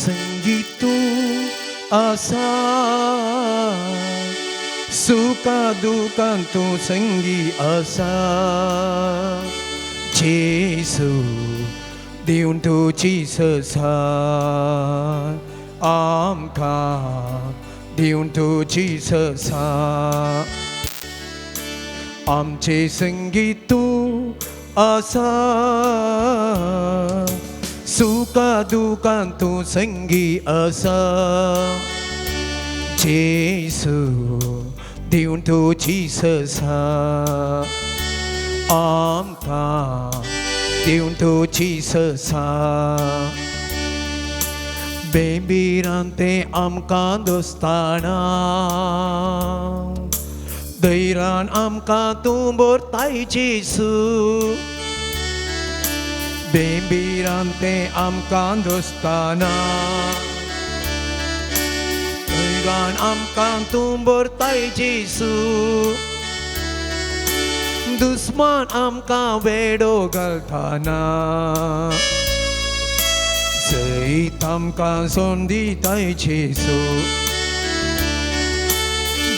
संगी तू असा सुखा दुःखात तू संगी असा जेसू दिवन तुझी साथ आमकां दिवन तुझी साथ आमचे संगी तू असा सुखा दुःखात तू संगी असा जेसू दिवन तुझी साथ आमकां दिवन तुझी साथ बेंबीरान तें आमकां दोस्ताना धैर्यान आमकां तूं भरताय जेसू बेंबीरान तें आमकां दोस्ताना धैर्यान आमकां तूं भरताय जेसू दुस्मान आमकां वेडो घालतना सैत आमकां सोडून दिताय जेसू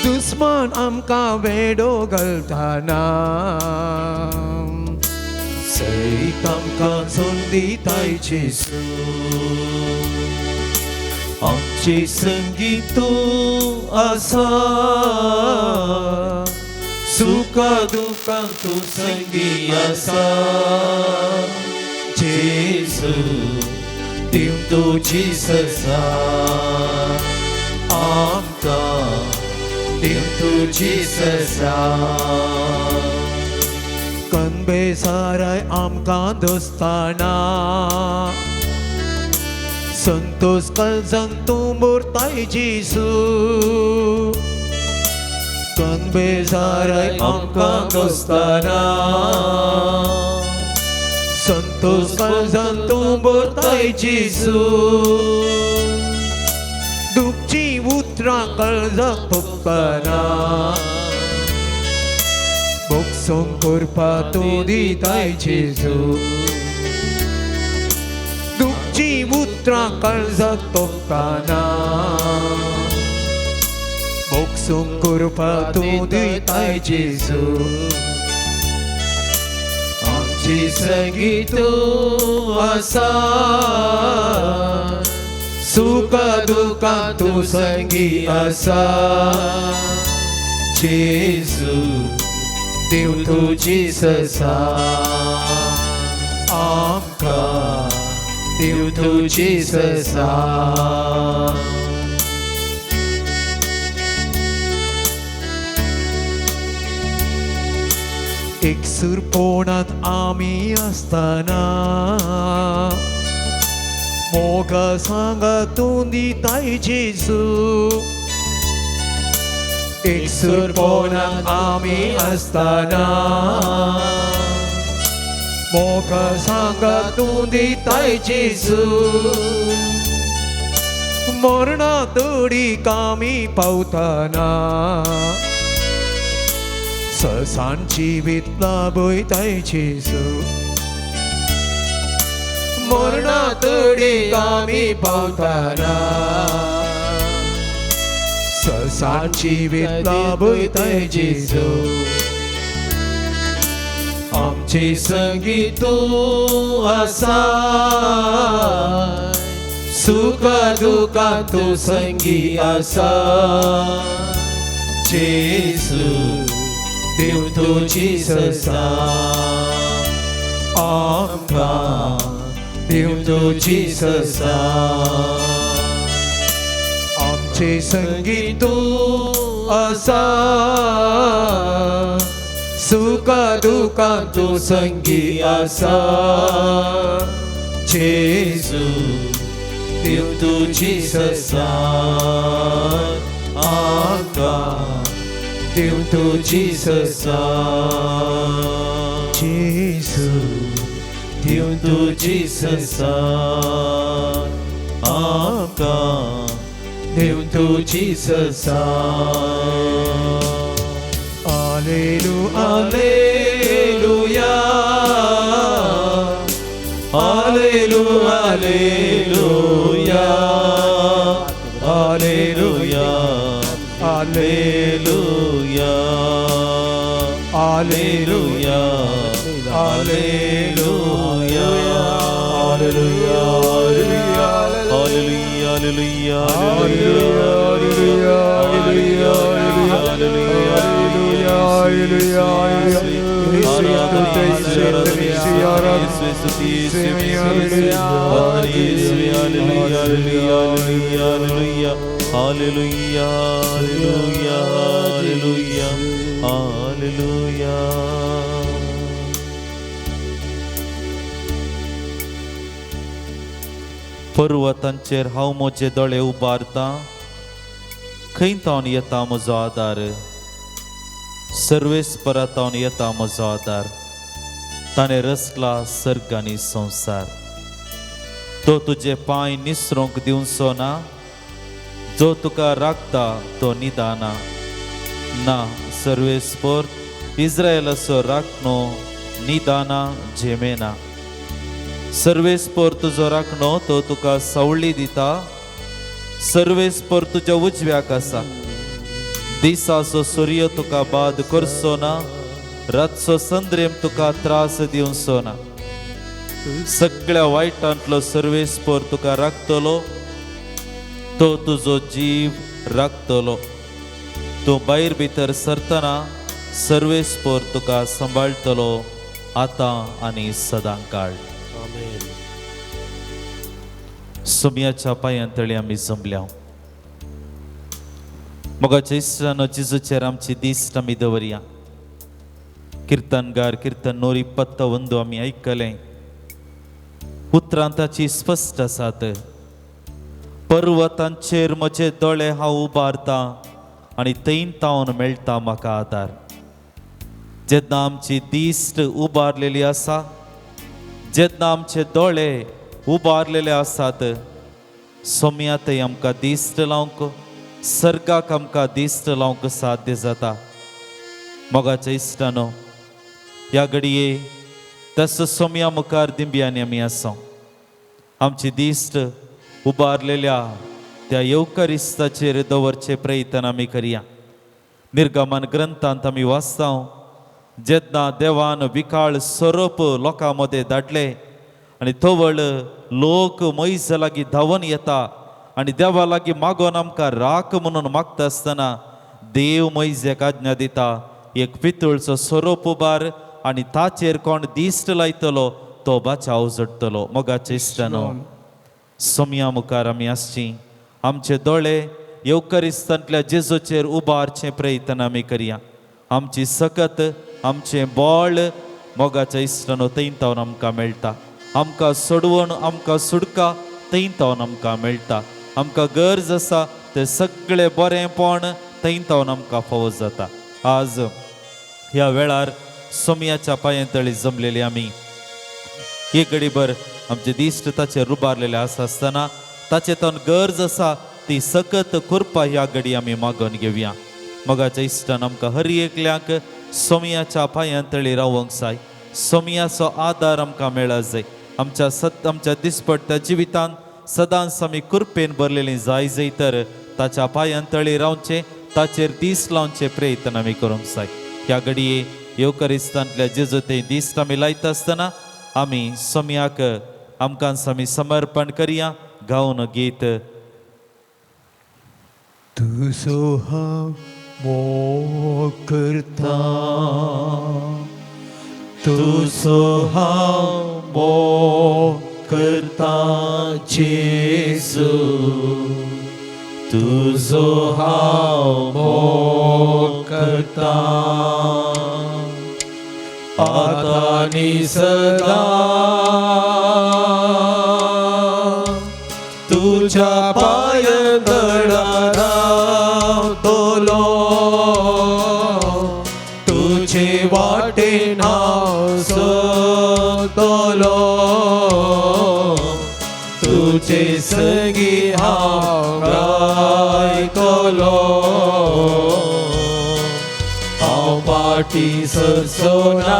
दुस्मान आमकां वेडो घालतना सैत आमकां सोडून दिताय जेसू आमचे संगी तू आसा सुखा दुःखात तू संगी आसा जेसू दिवन तुझी साथ आमकां दिवन तुझी साथ कणबेसाराय आमकां दोस्ताना संतोष काळजांत तूं भरताय जेसू कणबेसाराय आमकां दोस्ताना संतोष काळजांत तूं भरताय जेसू दुखची उतरां काळजाक तोपतना बोगसोन करपा तूं दिताय जेसू दुखची उतरां काळजाक तोपतना बोगसोन करपा तूं दिताय जेसू आमची संगी तू आसा सुखा दुःखात तू संगी आसा जेसू दिवन तुझी साथ आमकां दिवन तुझी साथ एकसुरपणांत आमी आसतना मोगा सांगा तूं दिताय जेसू एकसुरपणांत आमी आसतना मोगा सांगा तूं दिताय जेसू मरणा तडीक आमी पावतना ससान जिवीत लाभयताय जेसू मरणा तडीक आमी पावतना ससान जिवीत लाभयताय जेसू आमचे संगी तू आसा सुखा दुःखात तू संगी आसा जेसू दिवन तुझी साथ आमकां दिवन तुझी साथ आमचे संगी तू आसा सुखा दुःखात तू संगी आसा जेसू दिवन तुझी साथ आमकां दिवन तुझी साथ जेसू दिवन तुझी साथ आमकां दिवन तुझी साथ Alleluia Alleluia Alleluia hallelujah hallelujah hallelujah hallelujah hallelujah पर्वतांचेर हांव म्हजे दोळे उबारतां, खंय तावन येता म्हजो आदार. सर्वेस्परांतावन येता म्हजो आदार. ताणें रचला सर्ग आनी संवसार. तो तुजे पांय निसरूंक दिवचो ना, जो तुका राखता तो निदाना. ना सर्वेस्पर इस्रायेलाचो राखणो निदाना जेमेना. सर्वेस्पर तुजो राखणो तो तुका सवळी दिता. सर्वेस्पर तुज्या उजव्याक आसा. दिसाचो सूर्य तुका बाद करचो ना, रातचो संद्रेम तुका त्रास दिवचो ना. सगळ्या वायटांतलो सर्वेस्पर तुका राखतलो. तो तुजो जीव राखतलो. तूं भायर भितर सरतना सर्वेस्पर तुका सांबाळटलो आतां आनी सदां काळ. सुमयाच्या पांयांतळी आमी जमल्या. मोगाच्या इश्टानो जेजूचेर आमची दिस्ट आमी दवरया. कीर्तनगार कीर्तन नूर 21 आमी आयकलें. उतरां ताची स्पश्ट आसात. पर्वतांचेर म्हजे दोळे हांव उबारतां आनी थंय तावन मेळटा म्हाका आदार. जेन्ना आमची दिस्ट उबारलेली आसा, जेन्ना आमचे दोळे उबारलेले आसात, सोम्यातय आमकां दिस्ट लावंक, सर्गाक आमकां दिस्ट लावंक साध्य जाता. मोगाच्या इश्टानो, ह्या घडये तस सोम्या मुखार दिंब्यांनी आमी आसा. आमची दिस्ट उबारलेल्या त्या येवकारिस्ताचेर दवरचे प्रयत्न आमी करया. निर्गमन ग्रंथांत आमी वाचता, जेन्ना देवान विकाळ सोरोप लोकां मदें धाडले आनी तवळ लोक मोइजा लागीं धांवन येता आनी देवा लागीं मागोन आमकां राख म्हणून मागता आसतना देव मोइजेक आज्ञा दिता, एक पितळचो सोरोप उबार आनी ताचेर कोण दिश्ट लायतलो तो बाचाव जोडटलो. मोगाचे इश्टानो, सोम्या मुखार आमी आसची. आमचे दोळे येवकारिस्तांतल्या जेजूचेर उबारचे प्रयत्न आमी करया. आमची सकत, आमचें बळ मोगाच्या इश्टानो थंय तावन आमकां मेळटा. आमकां सोडवण, आमकां सुडका थंय तावन आमकां मेळटा. आमकां गरज आसा तें सगळें बरेंपण थंय तावन आमकां फावो जाता. आज ह्या वेळार सोम्याच्या पांयांतळी जमलेली आमी एक घडीभर आमचे दिश्ट ताचेर उबारलेले आसा आसतना ताचे तावन गरज आसा ती सकत करपा ह्या घडी आमी मागोन घेवया. मोगाच्या इश्टान आमकां हर एकल्याक सोम्याच्या पांयांतळी रावंक जाय. सोम्याचो आदार आमकां मेळा जाय. आमच्या दिसपट्ट्या जिवितांत सदांच आमी कुरपेन भरलेलीं जाय तर ताच्या पांयांतळी रावचे, ताचेर दीस लावचे प्रयत्न आमी करूंक जाय. ह्या घडये येवकारिस्तांतल्या जेजू ते दिश्ट आमी लायता आसतना आमी सोम्याक आमकां आमी समर्पण करया. गावन गीत तुजो हांव मोग करता, तुजो हांव मोग करता जेजू, तुजो हांव मोग करता आतां आनी सदां. तुज्या पांयांतळा रावतलो, तुजे वाटेन हांव चलतलो, तुजे संगी हांव रावतलो. हांव फाटीं सरचो ना,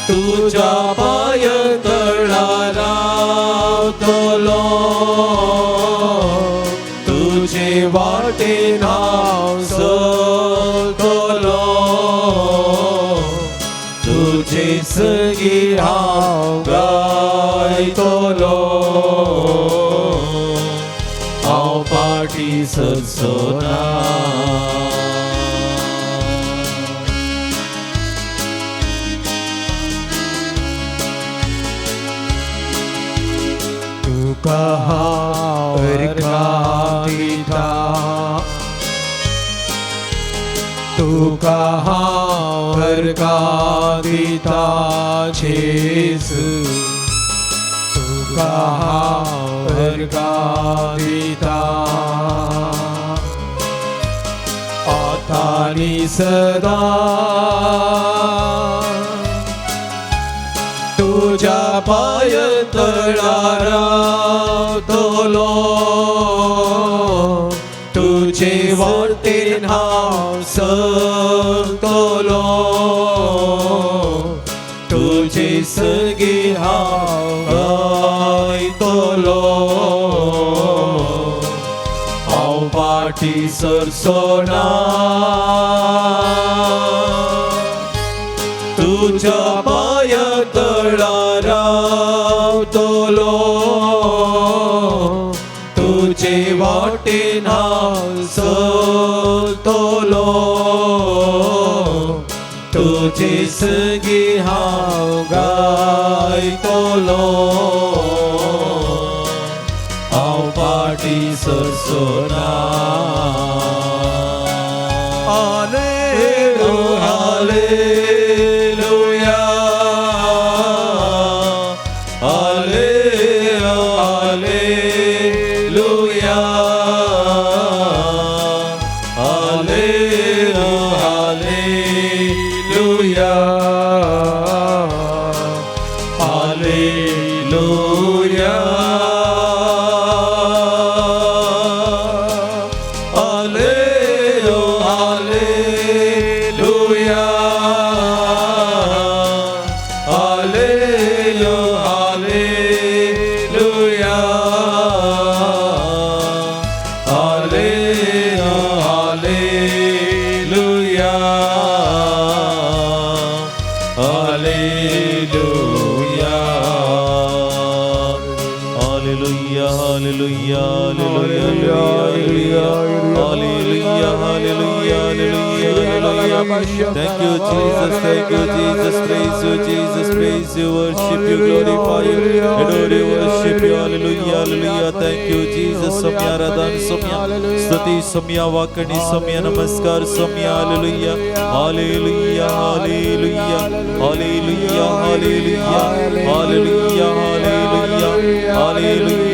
तुज्या पांयांतळा रावतलो, तुजे वाटेन हांव गायतलो हांव फाटी सरसोना तुका हांव अर्घां दिता तुका हांव अर्घां दिता जेजू तुका हांव अर्घां दिता आतां आनी सदां तुझ्या पायतळार रावतलो तुझे वाटेन हांव चलतलो तुझे सगी हांव गायतलो हांव फाटी सरसोना तुझ्या पायतळार रावतलो तुझे वाटेन हांव चलतलो तुझे सगी हांव गायतलो हांव फाटी सरसोना Thank you, Jesus. Thank you, Jesus. Praise you, Jesus. Praise you. Worship you, glorify you, adore you, worship you. Hallelujah, hallelujah. Thank you, Jesus. Somya Radhan, Somya Stuti, Somya Vakani, Somya Namaskar, Somya Hallelujah, Hallelujah, Hallelujah, Hallelujah, Hallelujah, Hallelujah, Hallelujah, Hallelujah, Hallelujah,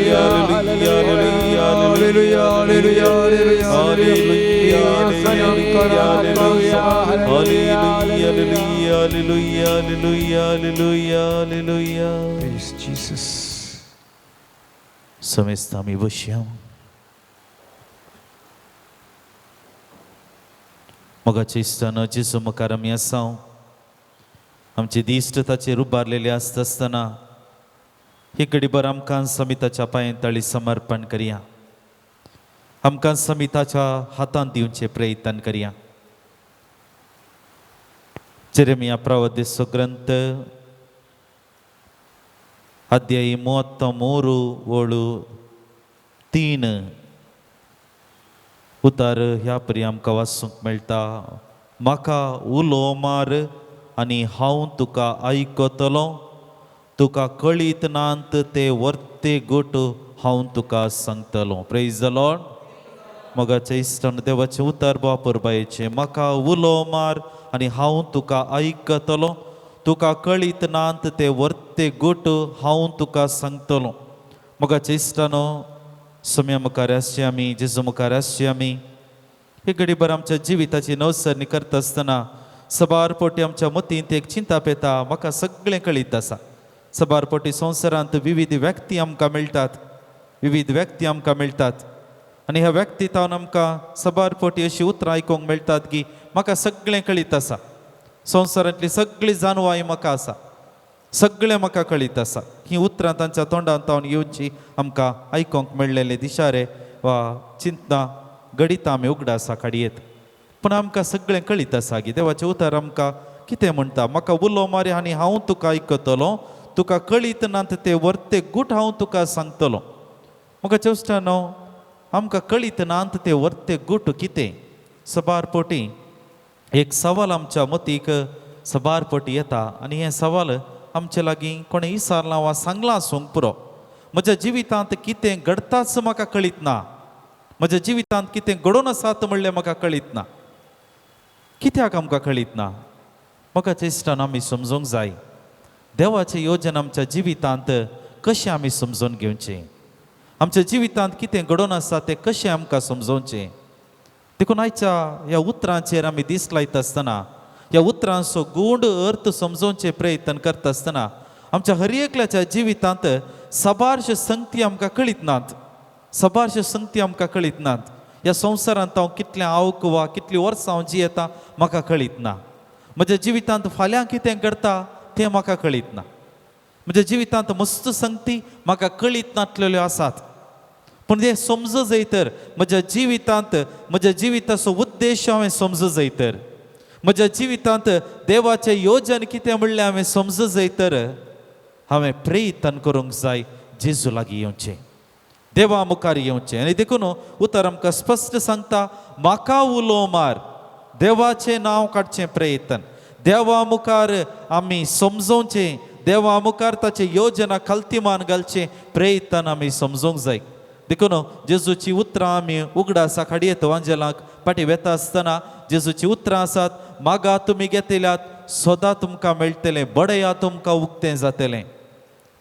Hallelujah, Hallelujah. Praise Jesus. Samesta आम्ही बसया मोगाच्या इश्टानं जेजू मुखार आमी आसां आमचे दिश्ट ताचेर उबारलेले आसतना ही घडीभर आमकां समिताच्या पांयतळी समर्पण करया आमकां समिताच्या हातांत दिवचे प्रयत्न करया जेरेमिया प्रवादिसो ग्रंथ अध्याय 33 ओळू 3 उतार ह्या परी आमकां वाचूंक मेळटा म्हाका उलो मार आनी हांव तुका आयकतलो तुका कळीत नांत ते वर्ते गोट हांव तुका सांगतलो प्रेज द लॉर्ड मोगाच्या इश्टान देवाचें उतार बायचे म्हाका उलो मार आनी हांव तुका आयकतलो तुका कळीत नांत ते वर्ते गोट हांव तुका सांगतलो मोगाच्या इश्टानो सोम्या मुखार आसचे आमी जेजू मुखार आसचे आमी ही घडीभर आमच्या जिविताची नवसरणी करता आसतना सबार पोटी आमच्या मतींत एक चिंता पेता म्हाका सगळें कळीत आसा सबार पोटी संवसारांत विविध व्यक्ती आमकां मेळटात आनी ह्या व्यक्तितान आमकां सबार पोटी अशी उतरां आयकूंक मेळटात की म्हाका सगळें कळीत आसा संवसारांतली सगळीं जानवाय म्हाका आसा सगळें म्हाका कळीत आसा ही उतरां तांच्या तोंडांतावन येवची आमकां आयकूंक मेळलेले दिशारे वा चिंतना गणितां आमी उगडास काडयेत पूण आमकां सगळें कळीत आसा की देवाचें उतर आमकां कितें म्हणटा म्हाका उलो मारे आनी हांव तुका आयकतलो तुका कळीत नात ते वर्ते गूट हांव तुका सांगतलो. म्हाका चेवस्टानो आमकां कळीत नात ते वर्ते गूट कितें सबार पोटी एक सवाल आमच्या मतीक सबार पोटी येता आनी हें सवाल आमचे लागीं कोणें विचारलां वा सांगलां आसूंक पुरो. म्हज्या जिवितांत कितें घडताच म्हाका कळीत ना. म्हज्या जिवितांत कितें घडोवन आसात म्हणलें म्हाका कळीत ना. कित्याक आमकां कळीत ना? म्हाका दिसता आमी समजूंक जाय देवाचें योजन आमच्या जिवितांत कशें आमी समजून घेवचें. आमच्या जिवितांत कितें घडोवन आसा तें कशें आमकां समजोवचें. देखून आयच्या ह्या उतरांचेर आमी दीस लायता आसतना ह्या उतरांचो गूढ अर्थ समजोवचे प्रयत्न करता आसतना आमच्या हर एकल्याच्या जिवितांत सबारश्यो संगती आमकां कळीत नात. सबारश्यो संगती आमकां कळीत नात. ह्या संवसारांत हांव कितलें आवक वा कितलीं वर्सां हांव जियेता म्हाका कळीत ना. म्हज्या जिवितांत फाल्यां कितें घडटा तें म्हाका कळीत ना. म्हज्या जिवितांत मस्त संगती म्हाका कळीत नातलेल्यो आसात. पूण तें समज जैतर म्हज्या जिवितांत म्हज्या जिविताचो उद्देश हांवें समज जैतर म्हज्या जिवितांत देवाचें योजन कितें म्हणलें हांवें समज जैतर हांवें प्रयत्न करूंक जाय जेजू लागीं येवचें, देवा मुखार येवचें. आनी देखून उतर आमकां स्पश्ट सांगता म्हाका उलो मार, देवाचें नांव काडचें प्रयत्न, देवा मुखार आमी समजोवचें, देवा मुखार ताचें योजना खालतीमान घालचें प्रयत्न आमी समजूंक जाय. देखून जेजूची उतरां आमी उगडास आखाडयेंत वांजेलांक पाटी वेता आसतना जेजूची उतरां आसात. मागा तुमी घेतल्यात सदां तुमकां मेळटलें, बडया तुमकां उक्तें जातलें.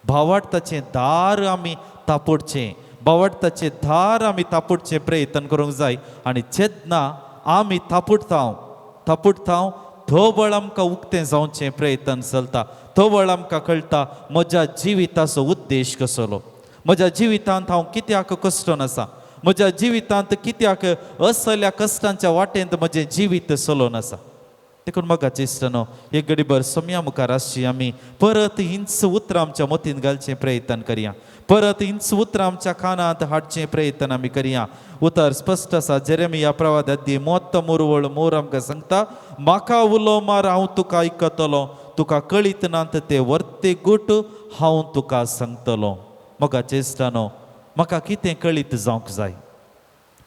भावार्थाचें दार आमी तापोडचें, भावार्थाचें दार आमी तापोडचें प्रयत्न करूंक जाय. आनी जेन्ना आमी तापोडटा तो वेळ आमकां उक्तें जावचें प्रयत्न चलता. तो वेळ आमकां कळटा म्हज्या जिविताचो उद्देश कसलो, म्हज्या जिवितांत हांव कित्याक कश्टन आसा, म्हज्या जिवितांत कित्याक असल्या कश्टांच्या वाटेंत म्हजें जिवीत चलोवन आसा. देखून म्हाका दिसता एक घडीभर सोम्या मुखार आसची आमी परत हींच उतरां आमच्या मतीन घालचें प्रयत्न करया, परत हींच उतरां आमच्या कानांत हाडचें प्रयत्न आमी करया. उतर स्पश्ट आसा. जेरेमिया प्रवादी मोत्त मुरवळ मोर आमकां सांगता म्हाका उलो मार हांव तुका आयकतलो, तुका कळीत नात ते वर्ते गूट हांव तुका सांगतलो. म्हाका दिसता म्हाका कितें कळीत जावंक जाय,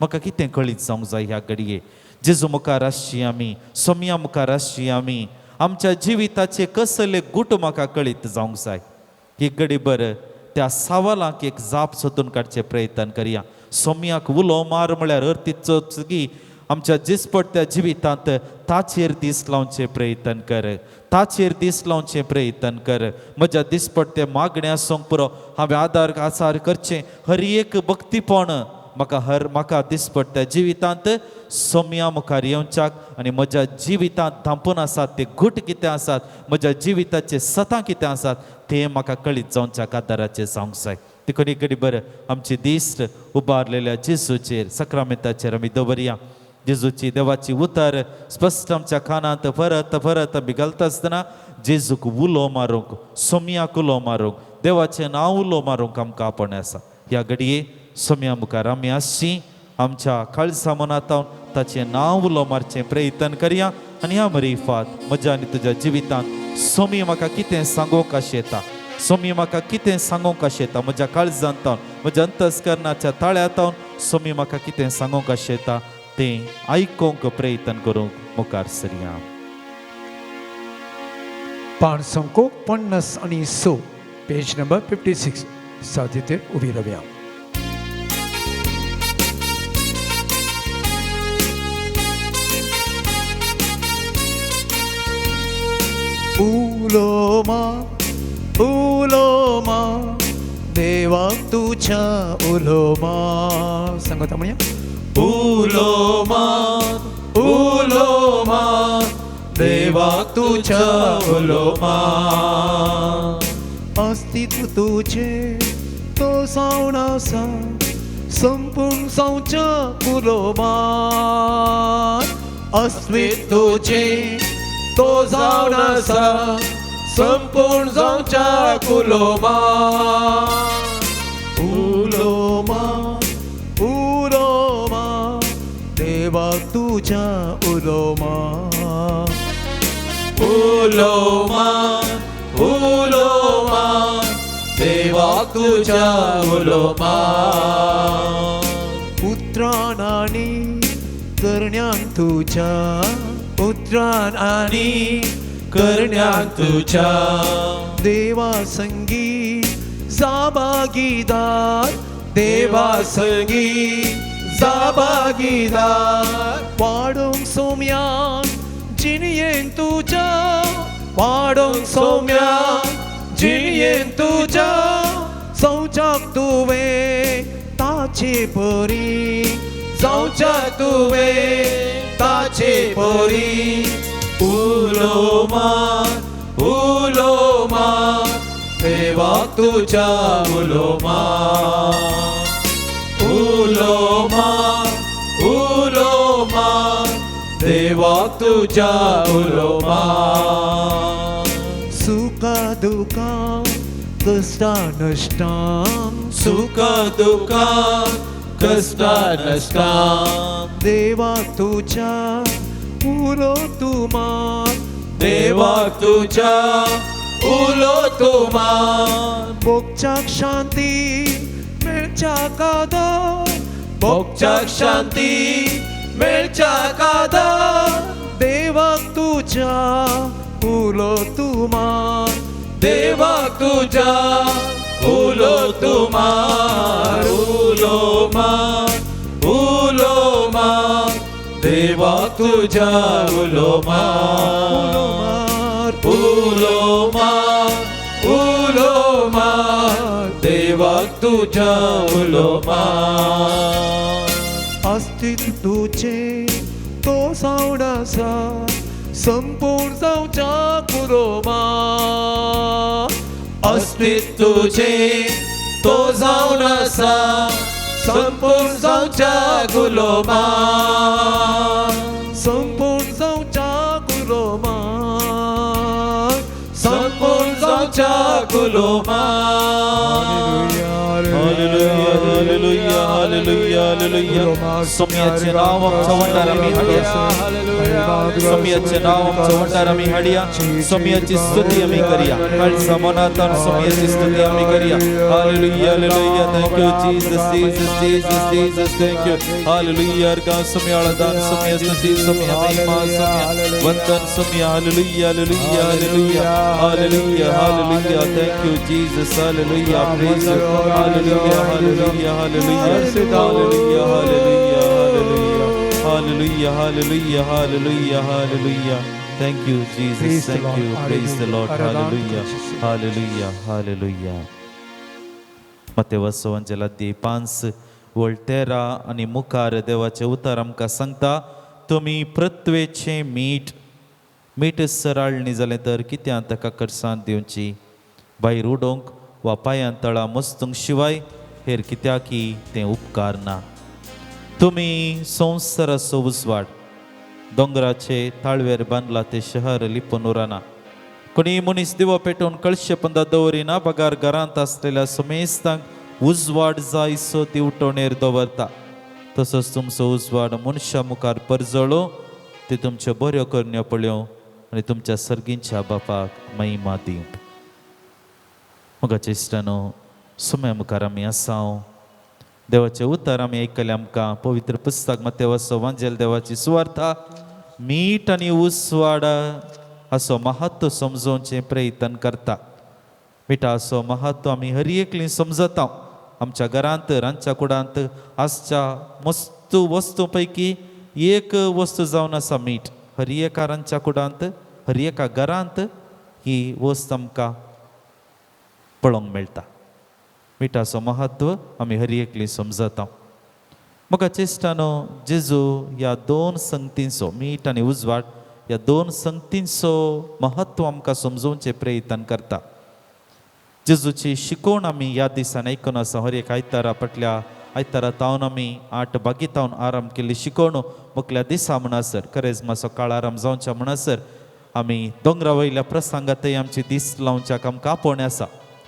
म्हाका कितें कळीत जावंक जाय ह्या घडये. जेजू मुखार आसची आमी, सोम्या मुखार आसची आमी, आमच्या जिविताचे कसले गूट म्हाका कळीत जावंक जाय. एक घडीभर त्या सवालांक एक जाप सोदून काडचे प्रयत्न करया. सोम्याक उलो मार म्हळ्यार अर्थिचो की आमच्या दिसपट्ट्या जिवितांत ताचेर दीस लावचे प्रयत्न कर, ताचेर दीस लावचे प्रयत्न कर. म्हज्या दिसपट्टे मागणे आसूंक पुरो हांवें आदार करचें हर एक भक्तीपण म्हाका दिसपट्ट्या जिवितांत सोम्या मुखार येवच्याक आनी म्हज्या जिवितांत धांपून आसात ते घूट कितें आसात, म्हज्या जिविताचे सतां कितें आसात ते म्हाका कळीत जावच्याक आदाराचें जावंक जाय. देखून एक घडीभर आमची दिश्ट उबारलेल्या जेजूचेर सक्रामेंताचेर आमी दवरया. जेजूची देवाची उतर स्पश्ट आमच्या कानांत परत परत आमी घालता आसतना जेजूक उलो मारूंक, सोम्याक उलो मारूंक, देवाचें नांव उलो मारूंक आमकां आपण आसा. ह्या घडये सोम्या मुखार आमी आसची आमच्या काळजा मनांतावन ताचें नांव उलो मारचें प्रयत्न करया. आनी ह्या मरीफात म्हज्या आनी तुज्या जिवितांत सोमी म्हाका कितें सांगोंक आशेता, सोमी म्हाका कितें सांगोंक आशेता, म्हज्या काळजांतावन म्हज्या अंतस्करणाच्या ताळ्यांतावन सोमी म्हाका कितें सांगोंक आशेता तें आयकोंक प्रयत्न करूंक मुखार सरया. पान संख्या 50 पेज नंबर 56 साथीतेर उबी रावया. उलोमा देवाक तुझ्या उलोमा सांगता म्हणया उलोमा देवाक तुझ्या उलोमा. अस्तित्व तुझे तो जावन आसा संपूर्ण जावच्या उलोमा. अस्तित्व तुझे तो जावन आसा संपूर्ण जावच्या उलोमा. उलोमा देवाक तुझ्या उलोमा. उलोमा तुझ्या उलोमा उत्रान आणि करण्यान तुझ्या उत्रान आणि करण्यात तुझ्या देवा संगी सहभागीदार देवा संगी सहभागीदार वाढून सौम्यान जिणयेन तुझ्या वाढून सौम्या जिणयेन तुझ्या संवचाक तुवे ताचे परी जाऊच्या तुवे ताचे परी उलोमा उलोमा देवा तुझ्या उलोमा उलोमा उलोमा देवा तुझ्या उलोमा सुख दुःखा कष्टा नष्टां सुख दुःखा कष्टा नष्टा देवा तुझ्या उलो तुमार देवा तुझ्या उलो तुमार मोक्षाक शांती मेळच्या कादर मोक्षाक शांती मेळच्या कादर देवाक तुझ्या उलो तुमार देवाक तुझ्या उलो तुमार उलोमा उलोमा देवाक तुझ्या उलोमा उलोमा उलोमा देवाक तुझ्या उलोमा अस्तित्व तुझे तो सावड आसा संपूर्ण जावच्या कुरोमा अस्तित्व तुझे तो जाऊन असा संपूर्ण जाऊच्या गुलोमा संपूर्ण जावच्या कुरोमा संपूर्ण जाऊच्या गुलोमा हालेलुया हालेलुया हालेलुया हालेलुया सोम्याचे नाव आमचं वंडार आम्ही हाडया सोम्याचे नाव आमचं वंडार आम्ही हाडया सोम्याची स्तुती आम्ही करूया काळचा मनातून सोम्याची स्तुती आम्ही करूया hallelujah hallelujah thank you Jesus Jesus Jesus Jesus thank you hallelujah का सोम्याला दान सोम्या स्तुती सोम्या महिमा सोम्या वंदन सोम्या hallelujah hallelujah hallelujah hallelujah hallelujah thank you Jesus hallelujah praise hallelujah hallelujah hallelujah hallelujah hallelujah hallelujah hallelujah hallelujah hallelujah thank you Jesus thank you praise the Lord hallelujah hallelujah hallelujah मत्तेवाचो अंजलादी 5 वोल्टेरा आणि मुखार देवाचे उतार आमकां सांगता तुमी प्रत्वेचे मीठ सराळणी जालें तर कित्याक ताका कडसाण दिवची भायर उडोवंक वा पांयां तळां मस्तूंक शिवाय हेर कित्याकी तें उपकार ना तुमी संवसाराचो उजवाड दोंगराचे ताळवेर बांदला ते शहर लिपून उरना कोणी मनीस दिवो पेटोवन कळशे पंदा दवरिना बगार घरांत आसलेल्या समेस्तांक उजवाड जाय सो ती उठोवणेर दवरता तसोच तुमचो उजवाड मनशा मुखार परजळो ते तुमच्यो बऱ्यो करण्यो पळयो आनी तुमच्या सर्गींच्या बापाक महिमा दिवं मोगाचे इश्टानो सुम्या मुखार आमी आसांव देवाचे उतार आमी आयकले आमकां पवित्र पुस्तक मत्तेवाचो वांजेल देवाची सुवार्ता मीठ आनी उजवाड हाचो महत्व समजोवचें प्रयत्न करता मिठाचो महत्व आमी हर एकली समजता आमच्या घरांत रांदच्या कुडांत आसच्या मस्त वस्तू पैकी एक वस्तू जावन आसा मीठ हर एका रांदच्या कुडांत हर एका घरांत ही वस्त आमकां पळोवंक मेळटा मिठाचो महत्व आमी हर एकली समजता म्हाका चेष्टानो जेजू ह्या 2 संगतींचो मीठ आनी उजवाड ह्या 2 संगतींचो महत्व आमकां समजोवचें प्रयत्न करता जेजूची शिकवण आमी ह्या दिसान आयकून आसा हर एक आयतारा फाटल्या आयतारा तावन आमी 8 बागीतावन आराम केल्ली शिकवण मुखल्या दिसा म्हणसर खरेंच मातसो काळ आराम जावच्या म्हणसर आमी दोंगरा वयल्या प्रसंगातय आमची दीस लावच्याक आमकां आपोवणें आसा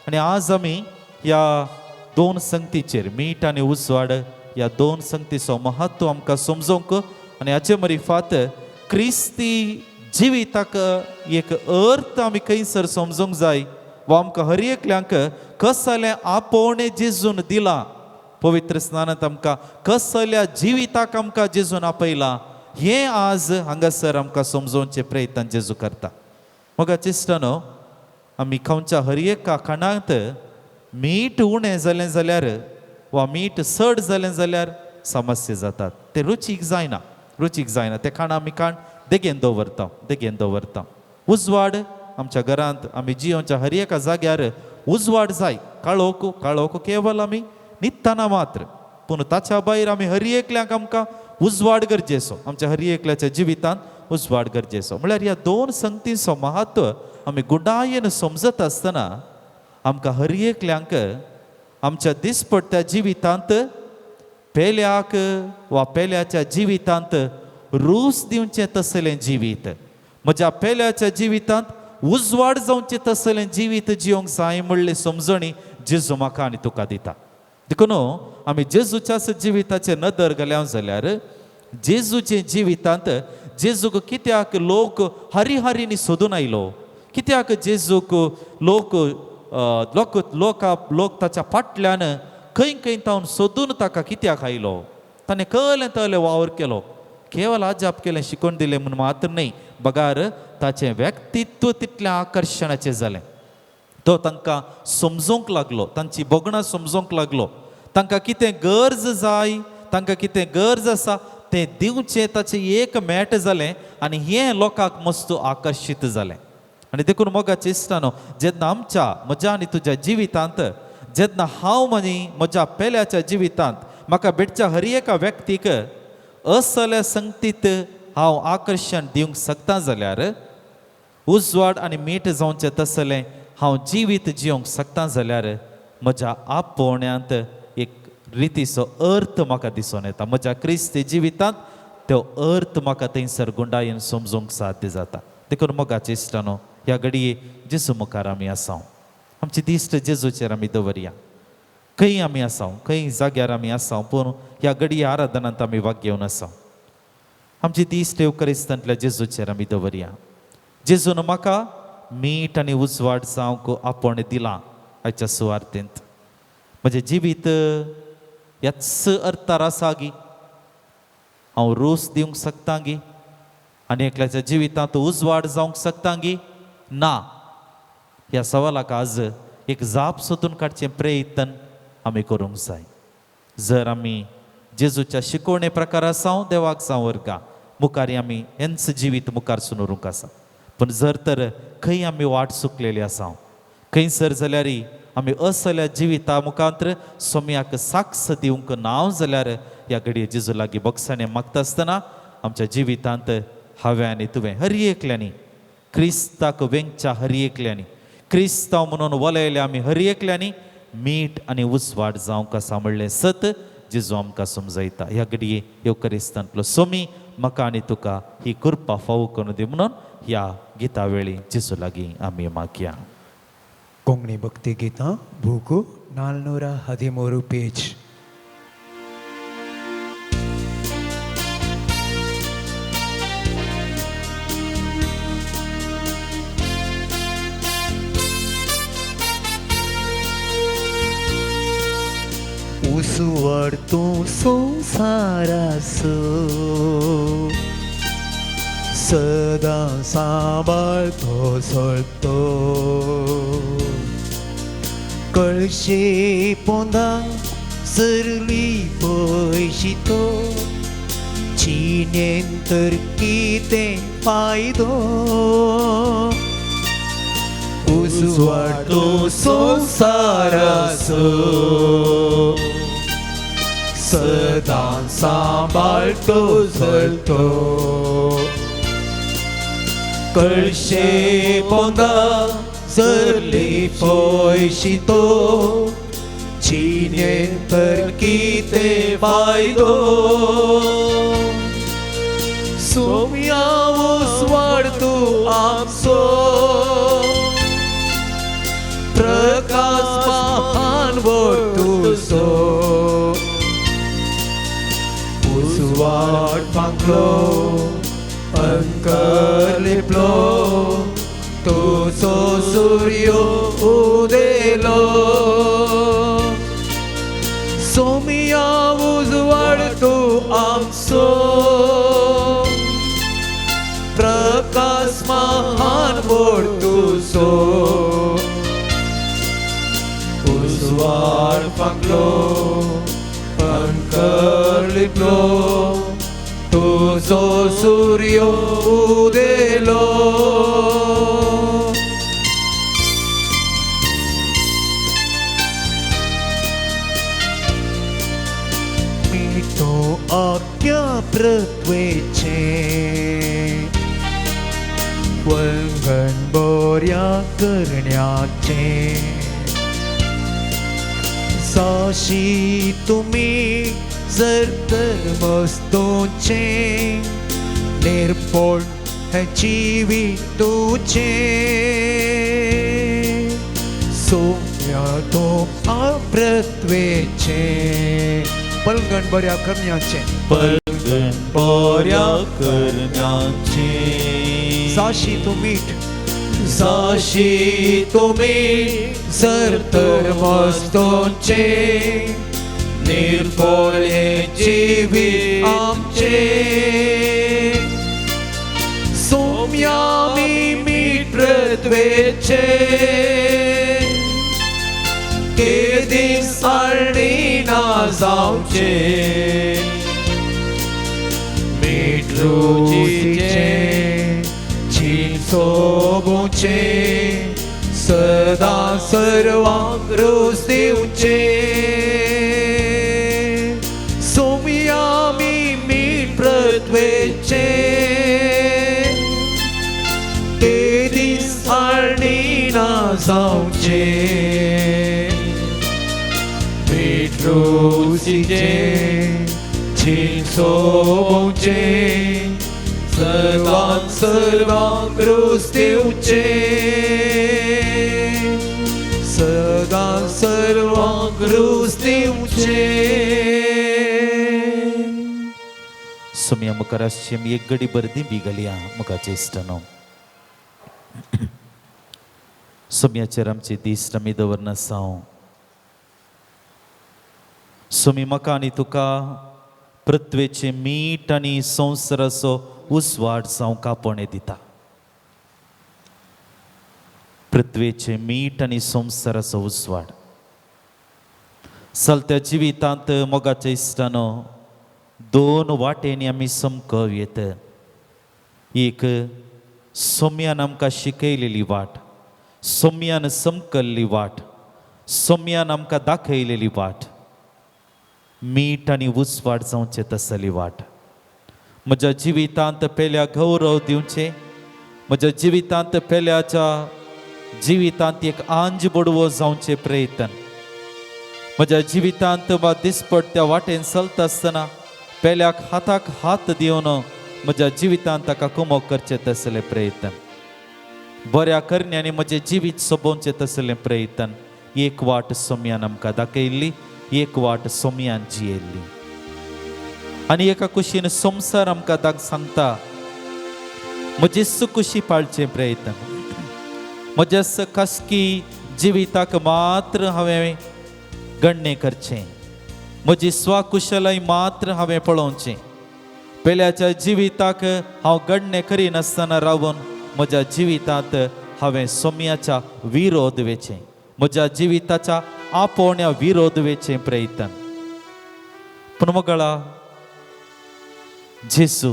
आनी आज आमी ह्या 2 संगतीचेर मीठ आनी उजवाड ह्या 2 संगतीचो महत्व आमकां समजोवंक आनी हाचे मरीफात क्रिस्ती जिविताक एक अर्थ आमी खंयसर समजूंक जाय वो आमकां हर एकल्यांक कसले आपोवणे जेजून दिला. पवित्र स्नानांत आमकां कसल्या जिविताक आमकां जेजून आपयला हें आज हांगासर आमकां समजोवचे प्रयत्न जेजू करता. मग चिस्टनो आमी खंयच्या हर एका खाणांत मीठ उणें जालें जाल्यार वा मीठ चड जालें जाल्यार समस्या जातात. ते रुचीक जायना ते खाण आमी देगेन दवरता. उजवाड आमच्या घरांत आमी जियोच्या हर एका जाग्यार उजवाड जाय. काळोख केवल आमी न्हिदतना मात्र, पूण ताच्या भायर आमी हर एकल्यांक आमकां उजवाड गरजेचो. आमच्या हर एकल्याच्या जिवितांत उजवाड गरजेचो. म्हळ्यार ह्या दोन संगतींचो महत्व आमी गुडायेन समजत आसतना आमकां हर एकल्यांक आमच्या दिसपट्ट्या जिवितांत पेल्याक वा पेल्याच्या जिवितांत रूच दिवचें तसलें जिवीत, म्हज्या पेल्याच्या जिवितांत उजवाड जावचें तसलें जिवीत जियोंक जाय म्हणले समजणी जेजू म्हाका आनी तुका दिता. देखून आमी जेजूच्याच जिविताचेर नदर घाल्या जाल्यार जेजूचे जिवितांत जेजूक कित्याक लोक हरिहरींनी सोदून आयलो, कित्याक जेजूक लोक ताच्या फाटल्यान खंय तावन सोदून ताका कित्याक आयलो. ताणें तले वावर केलो, केवळ अजाप केलें शिकोवन दिलें म्हूण मात्र न्ही, बगार ताचें व्यक्तित्व तितलें आकर्शणाचें जालें. तो तांकां समजोवंक लागलो, तांची बोगणां समजोवंक लागलो. तांकां कितें गरज जाय, तांकां कितें गरज आसा तें दिवचें ताचें एक मेट जालें आनी हें लोकांक मस्त आकर्शीत जालें. आनी देखून मोगाचें इश्टानो, जेन्ना म्हज्या आनी तुज्या जिवितांत, जेन्ना हांव म्हज्या पेल्याच्या जिवितांत म्हाका भेटच्या हर एका व्यक्तीक असल्या संगतीत हांव आकर्शण दिवंक शकता जाल्यार, उजवाड आनी मीठ जावचें तसलें हांव जिवीत जियोंक शकता जाल्यार म्हज्या आपोवण्यांत एक रितीचो अर्थ म्हाका दिसून येता. म्हज्या क्रिस्ती जिवितांत तो अर्थ म्हाका थंयसर गुंडायेन समजूंक साध्य जाता. देखून मोगाचें इश्टानो, ह्या घडये जेजू मुखार आमी आसां, आमची दिश्ट जेजूचेर आमी दवरया. खंय आमी आसां, खंय जाग्यार आमी आसां, पूण ह्या घडये आराधनांत आमी वाग घेवन आसां. आमची दिश्ट येवकरिस्तांतल्या जेजूचेर आमी दवरया. जेजून म्हाका मीठ आनी उजवाड जावंक आपोण दिलां. आयच्या सुवार्तेंत म्हजें जिवीत ह्याच अर्थार आसा गी, हांव रूच दिवंक शकता गी, आनी एकल्याच्या जिवितांत उजवाड जावंक शकता गी ना. ह्या सवालाक आज एक जाप सोदून काडचें प्रयत्न आमी करूंक जाय. जर आमी जेजूच्या शिकवणे प्रकार आसां, देवाक जावं वर्गा मुखार आमी हेंच जिवीत मुखार सुनूरूंक आसा. पूण जर तर खंय आमी वाट चुकलेली आसां, खंयसर जाल्यार आमी असल्या जिविता मुखांतर सोम्याक साक्ष दिवंक ना जाल्यार ह्या घडये जेजू लागीं बगसाणें मागता आसतना आमच्या जिवितांत हांवें आनी तुवें हर एकल्यांनी क्रिस्ताक वेंगच्या हर एकल्यांनी क्रिस्तांव म्हणून वलयले आमी हर एकल्यांनी मीठ आनी उजवाड जावंक आसा म्हणलें सत जेजू आमकां समजयता. ह्या घडये येवकरिस्तांतलो सोमी म्हाका आनी तुका ही कृपा फावो करून दी म्हणून ह्या गिता वेळी जेजू लागीं आमी मागया. कोंकणी भक्ती गीतां बूक 413 पेज. उसवड तूं संसारासो सदां सांबाळतो सोडतो कळशे पोंदां सरली पयशितो चिनेन तर कितें फायदो उसवड तूं संसारासो सदां सांबाळतो सोडतो कळशे पोंदां सरली पयशितो चिनेन तर कितें फायदो सोम्या उसवड तूं आमचो प्रकाश महान तुजो उसवड पांकलो अंकर लिपलो तूं तुझो सूर्य उदेलो सोमिया उजवाड तू आमचो प्रकाश महान बोड तुझो उजवाड पांगलो अंकर लिपलो तुझो सूर्य उदेलो मी तो आज्ञा पृथ्वीचे वंगण बऱ्या करण्याचे साशी तुम्ही जर धर्मस्तोचे निर्पोळ हे जीवितूचे सोम्या तो अपृथ्वेचे पलगण बऱ्या करण्याचे पलगण बऱ्या करण्याचे साशी तू मीठ साशी तुम्ही जर धर्मस्तोचे निर्भोळे जीवी आमचे सोम्या मी मीठ पृथ्वेचे केदी साळणी ना जावचे मीठ रुचीचे छीन सोबूचे सदा सर्वांग रोज दिवचे सोमिया मी मीठ पृथ्वेचे ते दीस हाळणी ना जावचे मीठ रुचीचे छीन सोबूचे सर्वांग रोज दिवचे सदा सर्वांग रोज दिवचे सुमिया मुखाराश्यम एक गडी बर्दी बिगलिया मुखाचे इष्टनो सुमियाचेर आमचे दिश्ट आमी दवरनासांव सुमी म्हाका आनी तुका पृथ्वेचे मीठ आनी संवसाराचो उजवाड जावं कापणे दिता पृथ्वेचे मीठ आनी संवसाराचो उजवाड चलत्या जिवितांत मोगाच्या इश्टानो दोन वाटेनी आमी समकव येत एक सोम्यान आमकां शिकयलेली वाट सोम्यान समकल्ली वाट सोम्यान आमकां दाखयलेली वाट मीठ आनी उजवाड जावचे तसली वाट म्हज्या जिवितांत पेल्या गौरव दिवचे म्हज्या जिवितांत पेल्याच्या जिवितांत एक आंज बडवो जावचे प्रयत्न म्हज्या जिवितांत वा दिसपट त्या वाटेन चलता आसतना पेल्याक हाताक हात दिवन म्हज्या जिवितांत ताका कुमोग करचे तसले प्रयत्न बऱ्या करण्यानी म्हजें जिवीत सोबोवचें तसलें प्रयत्न एक वाट सोम्यान आमकां दाखयल्ली एक वाट सोम्यान जियेल्ली आनी एका कुशीन संवसार आमकां सांगता म्हजी सुकुशी पाळचे प्रयत्न म्हज्या खासगी जिविताक मात्र हांवें गणने करचें म्हजी स्वाकुशलाय मात्र हांवें पळोवचें पेल्याच्या जिविताक हांव गणने करिनासतना रावन म्हज्या जिवितांत हांवें सोम्याच्या विरोध वेचें म्हज्या जिविताच्या आपोवण्या विरोध वेचें प्रयत्न पूण मगळा जेसू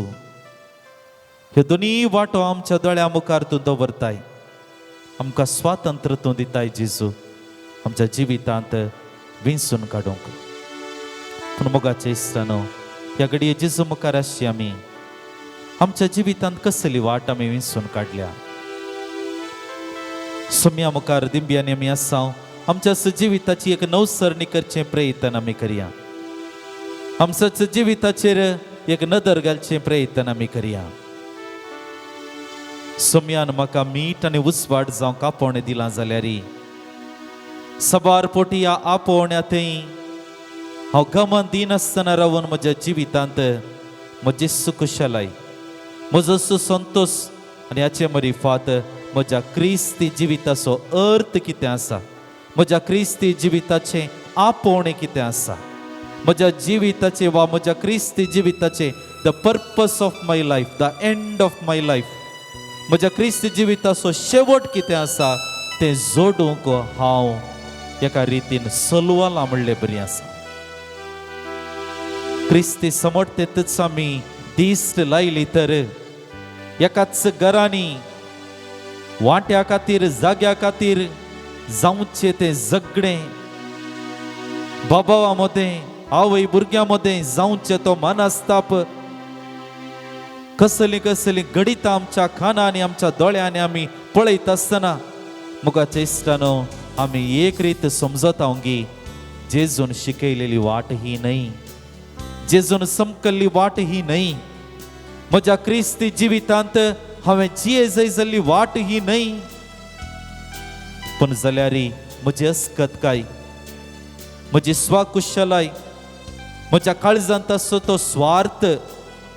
ह्यो दोनी वाटो आमच्या दोळ्या मुखार तूं दवरताय आमकां स्वातंत्र्य तूं दिताय जेजू आमच्या जिवितांत विंचून काडूंक पूण मोगाचे इश्टानो ह्या घडये जेजू मुखार आसची आमी आमच्या जिवितांत कसली वाट आमी विंचून काडल्या सोम्या मुखार दिंब्यांनी आमी आसां आमच्या जिविताची एक नवसरणी करचें प्रयत्न आमी करया आमच्या जिविताचेर एक नदर घालचें प्रयत्न आमी करया सोम्यान म्हाका मीठ आनी उजवाड जावं कापोवणें दिलां जाल्यार सबार पोटी ह्या आपोवण्यातय हांव गमन दिनासतना रावन म्हज्या जिवितांत म्हजी सुकुशलाय म्हजो सुसंतोष आनी हाचे मरी फात म्हज्या क्रिस्ती जिविताचो अर्थ कितें आसा, म्हज्या क्रिस्ती जिविताचें आपोवणें कितें आसा, म्हज्या जिविताचे वा म्हज्या क्रिस्ती जिविताचे the purpose of my life, the end of my life, म्हज्या क्रिस्ती जिविताचो शेवट कितें आसा तें जोडूंक हांव एका रितीन सलवालां म्हणलें बरी आसा. क्रिस्ती समर्थतेच आमी दिश्ट लायली तर एकाच घरांनी वाट्या खातीर जाग्या खातीर जावचें तें झगडें, बाबा मदें आवय भुरग्यां मदें जावचें तो मनस्ताप, कसली कसली गणितां आमच्या कानांनी आमच्या दोळ्यांनी आमी पळयत आसतना मुगाच्या इश्टानो आमी एक रीत समजतांगी जेजून शिकयलेली वाट ही न्हय, जेजून समकल्ली वाट ही न्हय, म्हज्या क्रिस्ती जिवितांत हांवें जिये जाय जाल्ली वाट ही न्हय, पूण जाल्यार म्हजी अस्कतकाय, म्हजी स्वकुशलाय, म्हज्या काळजांत आसो तो स्वार्थ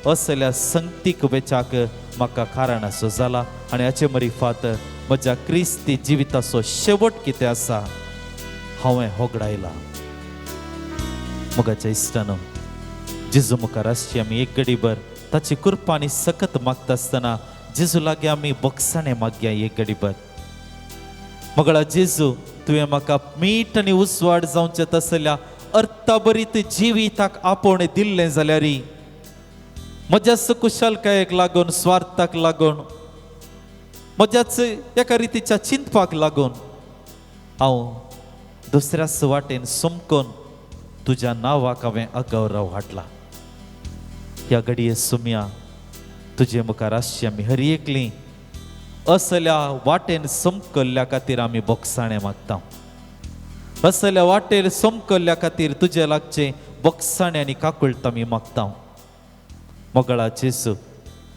असल्या संगतीक वेचाक म्हाका कारण असो जाला. आनी हाचे मरीफात म्हज्या क्रिस्ती जिविताचो शेवट कितें आसा हांवें होगडायला. मोगाच्या इश्टानो जेजू मुखार आसची आमी एक घडीभर ताची कृपा आनी सकत मागता आसतना जेजू लागीं आमी बोगसाणें मागया एक घडीभर. मोगळा जेजू तुवें म्हाका मीठ आनी उसवाड जावचें तसल्या अर्थाभरीत जिविताक आपोवणें दिल्लें जाल्यार म्हज्याच कुशलकायेक लागून, स्वार्थाक लागून, म्हज्याच एका रितीच्या चिंतपाक लागून हांव दुसऱ्याच वाटेन सुमकून तुज्या नांवाक हांवें अगौरव हाडला. ह्या घडये सुमया तुजे मुखार आसची आमी हर एकलीं असल्या वाटेन समकल्ल्या खातीर आमी बोगसाणें मागता. असल्या वाटेर समकल्ल्या खातीर तुजे लागचे बोगसाणें आनी काकुळट आमी मागता. मोगळा जेजू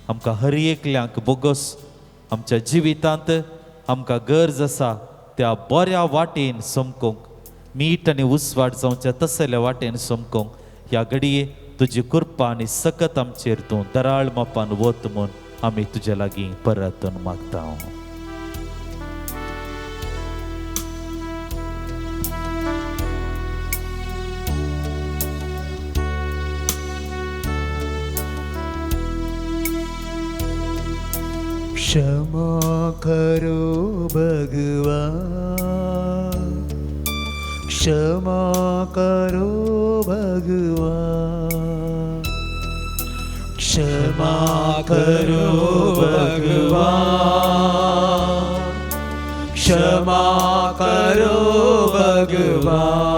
आमकां हर एकल्यांक बोगस आमच्या जिवितांत आमकां गरज आसा त्या बऱ्या वाटेन समकूंक, मीठ आनी उसवाड जावच्या तसल्या वाटेन समकूंक ह्या घडये तुजी कृपा आनी सकत आमचेर तूं दराळ मापान वत म्हूण आमी तुजे लागीं परतून मागता. क्षमा करो भगवान, क्षमा करो भगवान, क्षमा करो भगवान, क्षमा करो भगवान,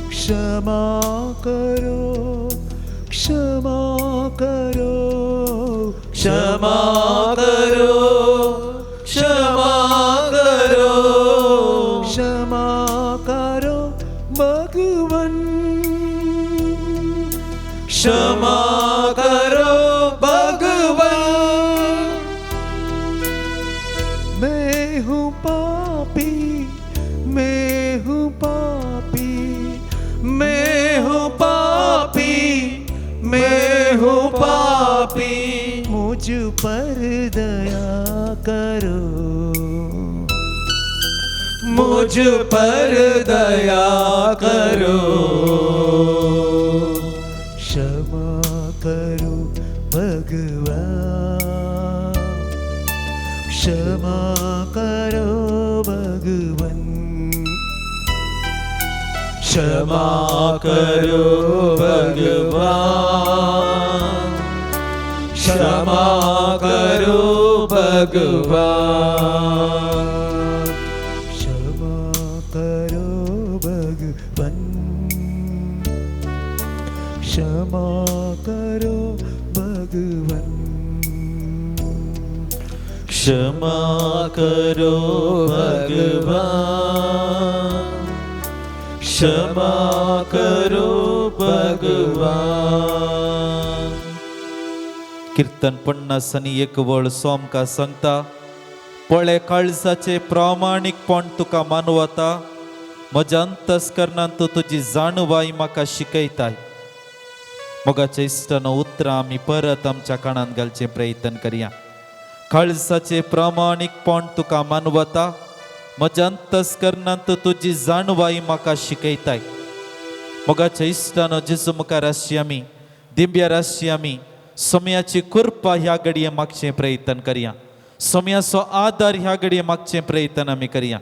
क्षमा करो, क्षमा करो, क्षमा करो, क्षमा करो, क्षमा करो भगवान, क्षमा करो भगवान. मैं हूँ पापी, मैं हूँ पापी, मैं हूँ पापी, मैं हूँ पापी, मुझ पर दया करो, मुझ पर दया करो, क्षमा करो भगवान, क्षमा करो भगवान, क्षमा करो भगवान, क्षमा करो भगवान, क्षमा करो भगवान, क्षमा करो भगवान, क्षमा करो भगवान, क्षमा करो भगवान. कीर्तन 50 आनी 1 वळ सोमका सांगता, पळे काळजाचे प्रामाणीकपण तुका मानवता, म्हज्या अंतस्करणांत तूं तुजी जाणवाय म्हाका शिकयताय. मोगाच्या इश्टानो उतरां आमी परत आमच्या कानांत घालचे प्रयत्न करया. काळजाचे प्रामाणिकपण तुका मानवता म्हज्या अंतस्करणांत तुजी जाणवाई म्हाका शिकयताय. मोगाच्या इश्टानो जेजू मुखार आसची आमी दिंब्यार आसची आमी सोम्याची कृपा ह्या घडये मागचे प्रयत्न करया. सोम्याचो आदार ह्या घडये मागचे प्रयत्न आमी करया.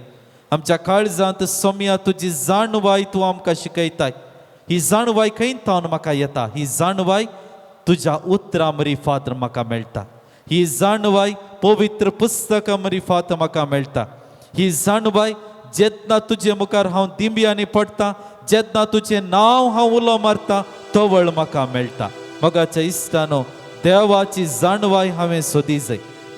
आमच्या काळजांत सोम्या तुजी जाणवाय तूं आमकां शिकयताय. ही जाणवाय खंयतावन म्हाका येता. ही जाणवाय तुज्या उतरां मरिफात म्हाका मेळटा. ही जाणवाय पवित्र पुस्तकां मरिफात म्हाका मेळटा. ही जाणवाय जेन्ना तुजे मुखार हांव दिंब्यांनी पडटा, जेन्ना तुजें नांव हांव उलो मारता तवळ म्हाका मेळटा. मोगाच्या इश्टानो देवाची जाणवाय हांवें सोदी जाय.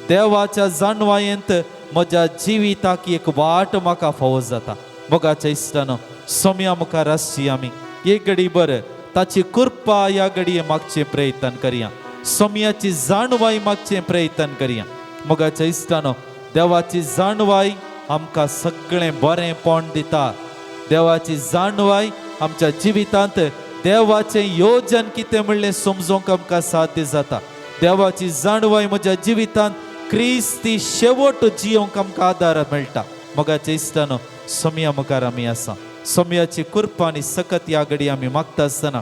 देवाच्या जाणवायेंत म्हज्या जिविताक एक वाट म्हाका फावो जाता. मोगाच्या इश्टानो सोम्या मुखार आसची आमी एक घडीभर ताची कृपा ह्या घडये मागचे प्रयत्न करया. सोम्याची जाणवाय मागचे प्रयत्न करया. मोगाच्या इश्टानो देवाची जाणवाय आमकां सगळें बरेंपण दिता. देवाची जाणवाय आमच्या जिवितांत देवाचें योजन कितें म्हणलें समजूंक आमकां साध्य जाता. देवाची जाणवाय म्हज्या जिवितांत क्रिस्ती शेवट जियोंक आमकां आदार मेळटा. मोगाच्या इश्टानो सोम्या मुखार आमी आसा. सोम्याची कृपा आनी सकत ह्या घडये आमी मागता आसतना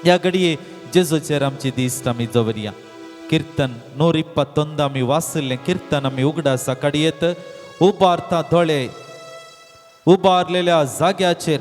ह्या घडये जेजूचेर आमची दिश्ट आमी दवरया. कीर्तन 121 आमी वाचलें कीर्तन आमी उगडा सकाळीत उबारता दोळे उबारलेल्या जाग्याचेर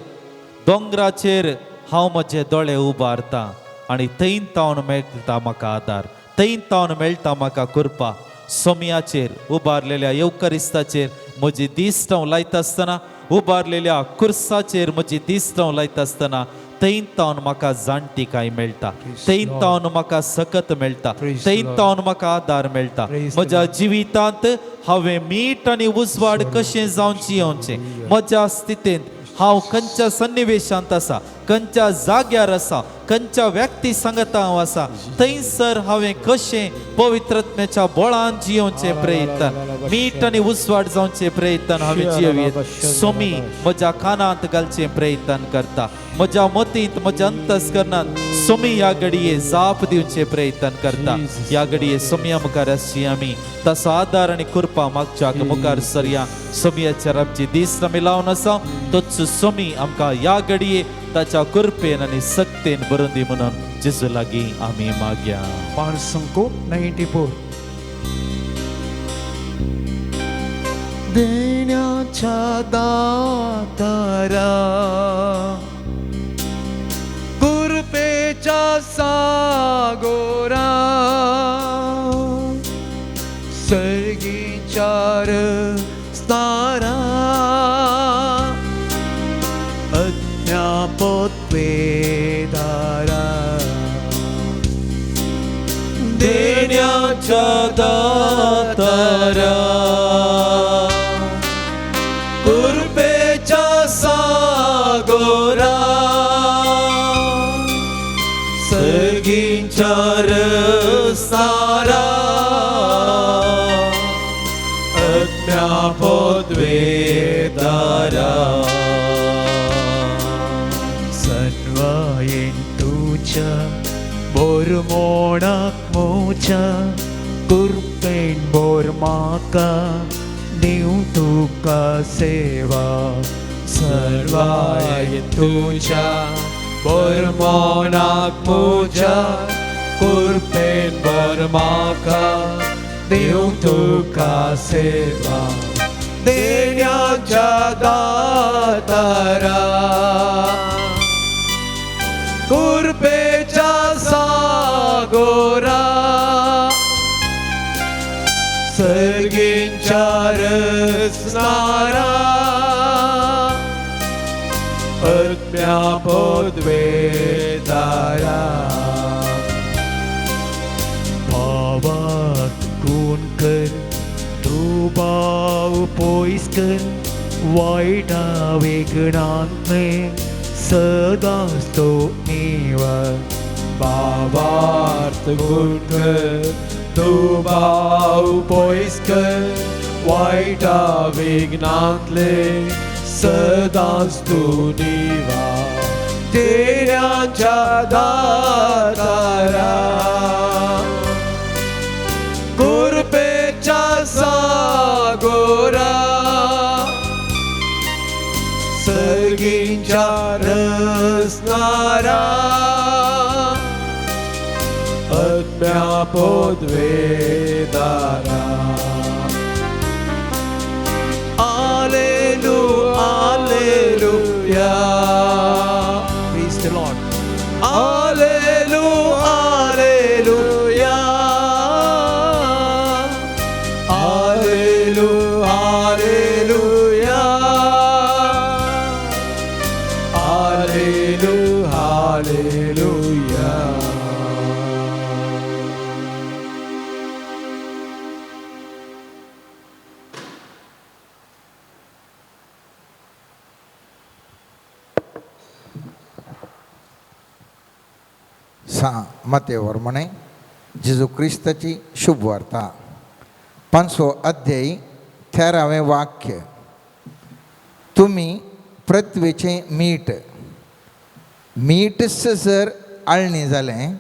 दोंगराचेर हांव म्हजे दोळे उबारता आनी थंय तावन मेळटा म्हाका आदार. थंय तावन मेळटा म्हाका कृपा. सोम्याचेर उबारलेल्या येवकरिस्ताचेर म्हजी दिश्ट हांव लायता आसतना उबारलेल्या कुर्साचेर म्हजी दिश्ट हांव लायता आसतना थंय तावन म्हाका जाणटीकाय मेळटा. थंय तावन म्हाका सकत मेळटा. थंय तावन म्हाका आदार मेळटा. म्हज्या जिवितांत हांवें मीठ आनी उजवाड कशें जावन जियोवचें. म्हज्या स्थितींत हांव खंयच्या सन्निवेशांत आसा, खंयच्या जाग्यार आसा, खंयच्या व्यक्ती सांगता हांव आसा, थंयसर हांवें कशें पवित्रत्मेच्या बळान जियोवचें प्रयत्न मीठ आनी उजवाड जावचें प्रयत्न हांवें जियोवेत. सोमी म्हज्या कानांत घालचें प्रयत्न करता. म्हज्या मतींत म्हज्या अंतस्करणांत सोमी ह्या घडये जाप दिवचे प्रयत्न करता. ह्या घडये सोम्या मुखार आसची आमी ताचो आदार आनी कृपा मागच्याक मुखार सरया. सोम्याचेर आमची दिश्ट आमी लावन आसा. तोच सोमी आमकां ह्या घडये ताच्या कृपेन आनी सक्तेन बरोवन दी म्हणून जेजू लागीं आमी मागया. पान संको 94. देण्याच्या दातारा कृपेच्या सागोरा सर्गीचार स्तारा अज्ञापोत्वेदारा देण्याच्या दातारा कृपेच्या सागोरा सर्गीचार सारा अज्ञापोद्वेदारा सन्वायेन तुझ्या बोरमोणाक मोच्या कृपेन बोर म्हाका दिव तुका सेवा. सर्वाय तुझ्या बोरमोनाक मोजा कृपेन बोर म्हाका देव तुका सेवा. देण्याच्या दातारा कृपेच्या सागोरा सर्गींचार स्नारा अज्ञापोद्वेदारा भावात खून कर तू भाव पोईस कर वाईटा वेगणांतले सदांच तो निवार. भावार्थ गुणकर तू भाव पयस कर वायटा विघ्नांतले सदांच तू निवार. देण्याच्या दातारा कृपेच्या रसणारा आत्म्यापोद्वेदारा Alleluia. Praise the Lord. Alleluia. Alleluia. Alleluia. Alleluia. Alleluia. मत्तेवर म्हणे जेजू ख्रिस्ताची शुभ वार्ता 5 अध्याय 13वें वाक्य. तुम्ही पृथ्वीचे मीठच जर आळणी जालें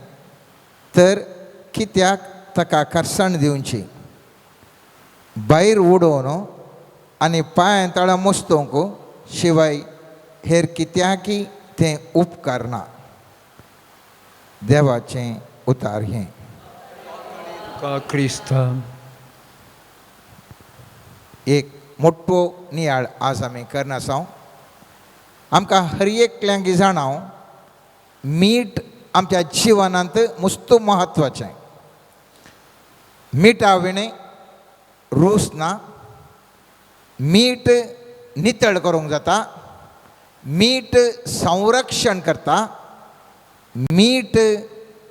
तर कित्याक ताका करसाण दिवची. भायर उडोवन आनी पांय तळा मोस्तोंक शिवाय हेर कित्याकी तें उपकार ना. देवाचें उतार हें. का ख्रिस्त एक मोठो नियाळ आज आमी करना आसां. आमकां हर एकल्यांक जाणाव मीठ आमच्या जिवनांत मस्त म्हत्वाचें. मिठा विणें रूस ना. मीठ नितळ करूंक जाता. मीठ संरक्षण करता. मीठ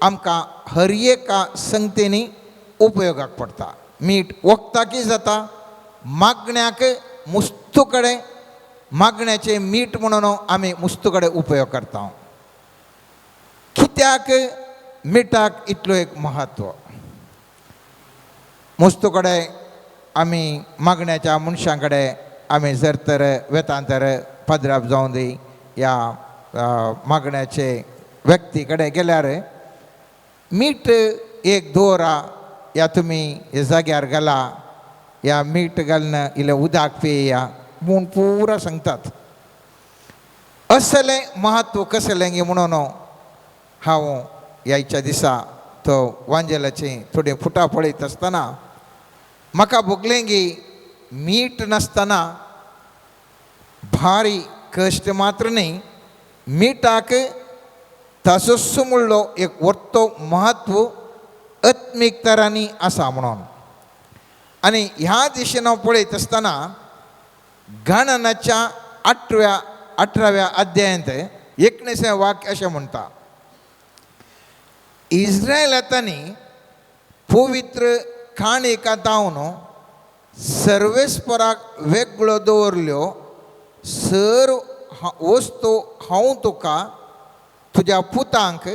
आमकां हर एका संगतेनी उपयोगाक पडटा. मीठ वखदाकी जाता. मागण्याक मुस्तू कडेन मागण्याचें मीठ म्हणून आमी मुस्तू कडेन उपयोग करता. कित्याक मिठाक इतलो एक महत्व. मुस्तू कडेन आमी मागण्याच्या मनशां कडेन आमी जर तर वेतान तर पदराप जावं दी या मागण्याचे व्यक्ती कडेन गेल्यार मीठ एक दवरा या तुमी ह्या जाग्यार घाला या मीठ घालन इल्लें उदक पेया म्हूण पुरा सांगतात. असलें महत्व कसलें गे म्हणून हांव ह्याच्या दिसा तो वांजेलाची थोडी फुटां पळयत आसतना म्हाका भोगलें गी मीठ नासतना भारी कश्ट मात्र न्ही. मिठाक तासोच म्हणलो एक वर्तो महत्व आत्मीक तरांनी आसा म्हणून. आनी ह्या दिशेन हांव पळयत आसतना गणनाच्या 18व्या अध्यायांत 19वें वाक्य अशें म्हणटा. इस्रायलांनी पवित्र काणयेका दावन सर्वेस्पराक वेगळो दवरल्यो सर्व वस्तू हांव तुका तुज्या पुतांक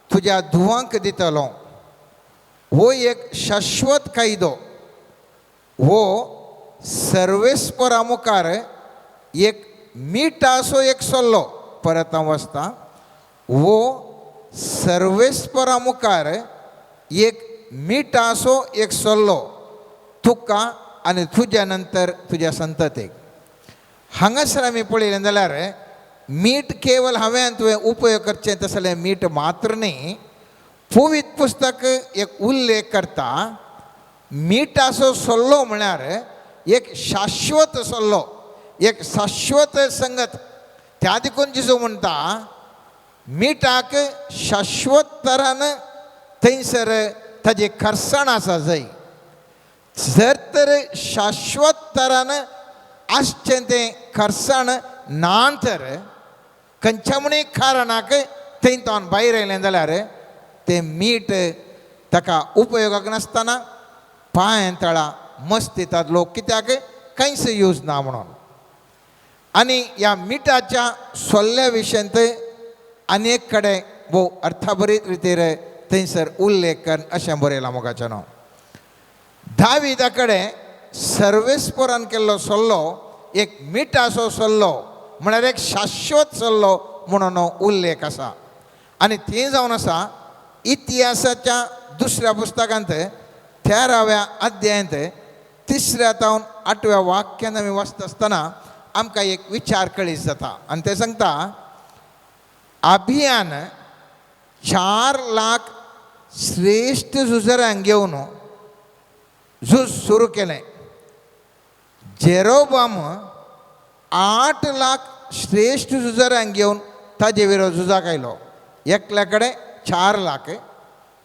तुज्या धुवांक दितलो. हो एक शाश्वत कायदो. हो सर्वेस्परा मुखार एक मिठाचो एक सल्लो. परत हांव वाचता. हो सर्वेस्परा मुखार एक मिठाचो एक सल्लो तुका आनी तुज्या नंतर तुज्या संततेक. हांगासर आमी पळयलें जाल्यार मीठ केवल हांवें तुवें उपयोग करचें तसलें मीठ मात्र न्ही. पवित्र पुस्तक एक उल्लेख करता मिठाचो सल्लो म्हळ्यार एक शाश्वत सल्लो, एक शाश्वत संगत. त्या देखून जेजू म्हणटा मिठाक शाश्वत तरान थंयसर ताजें खरसाण आसा जंय. जर तर शाश्वत तरान आसचें तें खरसाण ना तर खंयच्या म्हणी कारणाक थंयच्यान भायर आयलें जाल्यार तें मीठ ताका उपयोगाक नासतना पांय तळा मस्त दितात लोक. कित्याक कांयच यूज ना म्हणून. आनी ह्या मिठाच्या सोल्ल्या विशयांत आनी एक कडेन भोव अर्थभरीत रितीर थंयसर उल्लेख कर अशें बरयलां मोगाचें नांव. दाविदा कडेन सर्वेस्परान केल्लो सल्लो एक मिठाचो सल्लो म्हळ्यार एक शाश्वत सल्लो म्हणून उल्लेख आसा. आनी तें जावन आसा इतिहासाच्या 2ऱ्या पुस्तकांत 13व्या अध्यायांत 3ऱ्या तावन 8व्या वाक्यान आमी वाचता आसतना आमकां एक विचार कळीत जाता आनी ते सांगता अभियान 4 लाख श्रेष्ठ झुजाऱ्यांक घेवन झूज सुरू केलें. जेरोबाम 8 लाख श्रेष्ठ झुजाऱ्यांक घेवन ताजे विरोध झुजाक आयलो. एकल्या कडेन 4 लाख,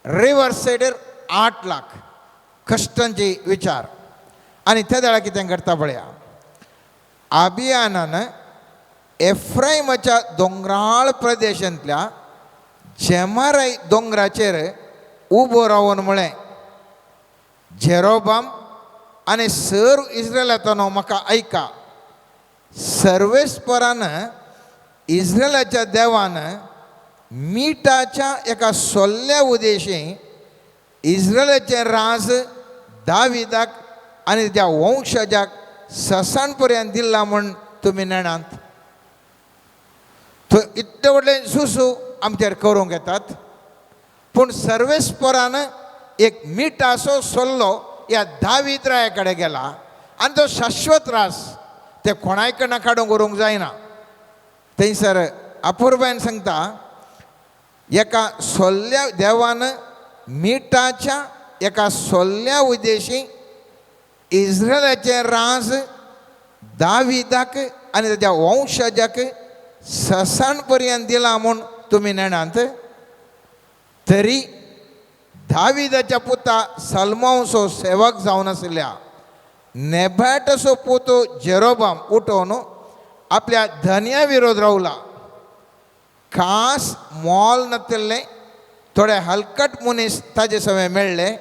रिवर्स सायडीर 8 लाख कश्टांचे विचार. आनी त्या वेळार कितें करता पळया, अभियानान एफ्रायमाच्या दोंगराळ प्रदेशांतल्या जेमाराय दोंगराचेर उबो रावन म्हळें, जेरोबाम आनी सर इस्रायलांतलो म्हाका ऐका. सर्वेस्परान इस्रायलाच्या देवान मिठाच्या एका सोल्ल्या उदेशी इस्रायलाचें राज दाविदाक आनी त्या वंशजाक ससाण पर्यंत दिला म्हूण तुमी नेणात. थंय इतले व्हडले सुसू आमचेर करूंक येतात, पूण सर्वेस्परान एक मिठाचो सोल्लो ह्या दावीद राया कडेन गेला आनी तो शाश्वत रास ते कोणाय कडना काडूंक व्हरूंक जायना. थंयसर अपूर्बायन सांगता, एका सोल्ल्या देवान मिठाच्या एका सोल्ल्या उदेशी इस्रायलाचें राज दाविदाक आनी ताच्या वंशजाक ससाण पर्यंत दिला म्हूण तुमी नेणात. तरी दाविदाच्या पुता सलमोंचो सेवक जावन आशिल्ल्या नेबाटचो पुतो जेरोबाम उठोवन आपल्या धन्या विरोध रावला. खास मोल नातिल्ले थोडे हलकट मनीस ताजे सवे मेळ्ळे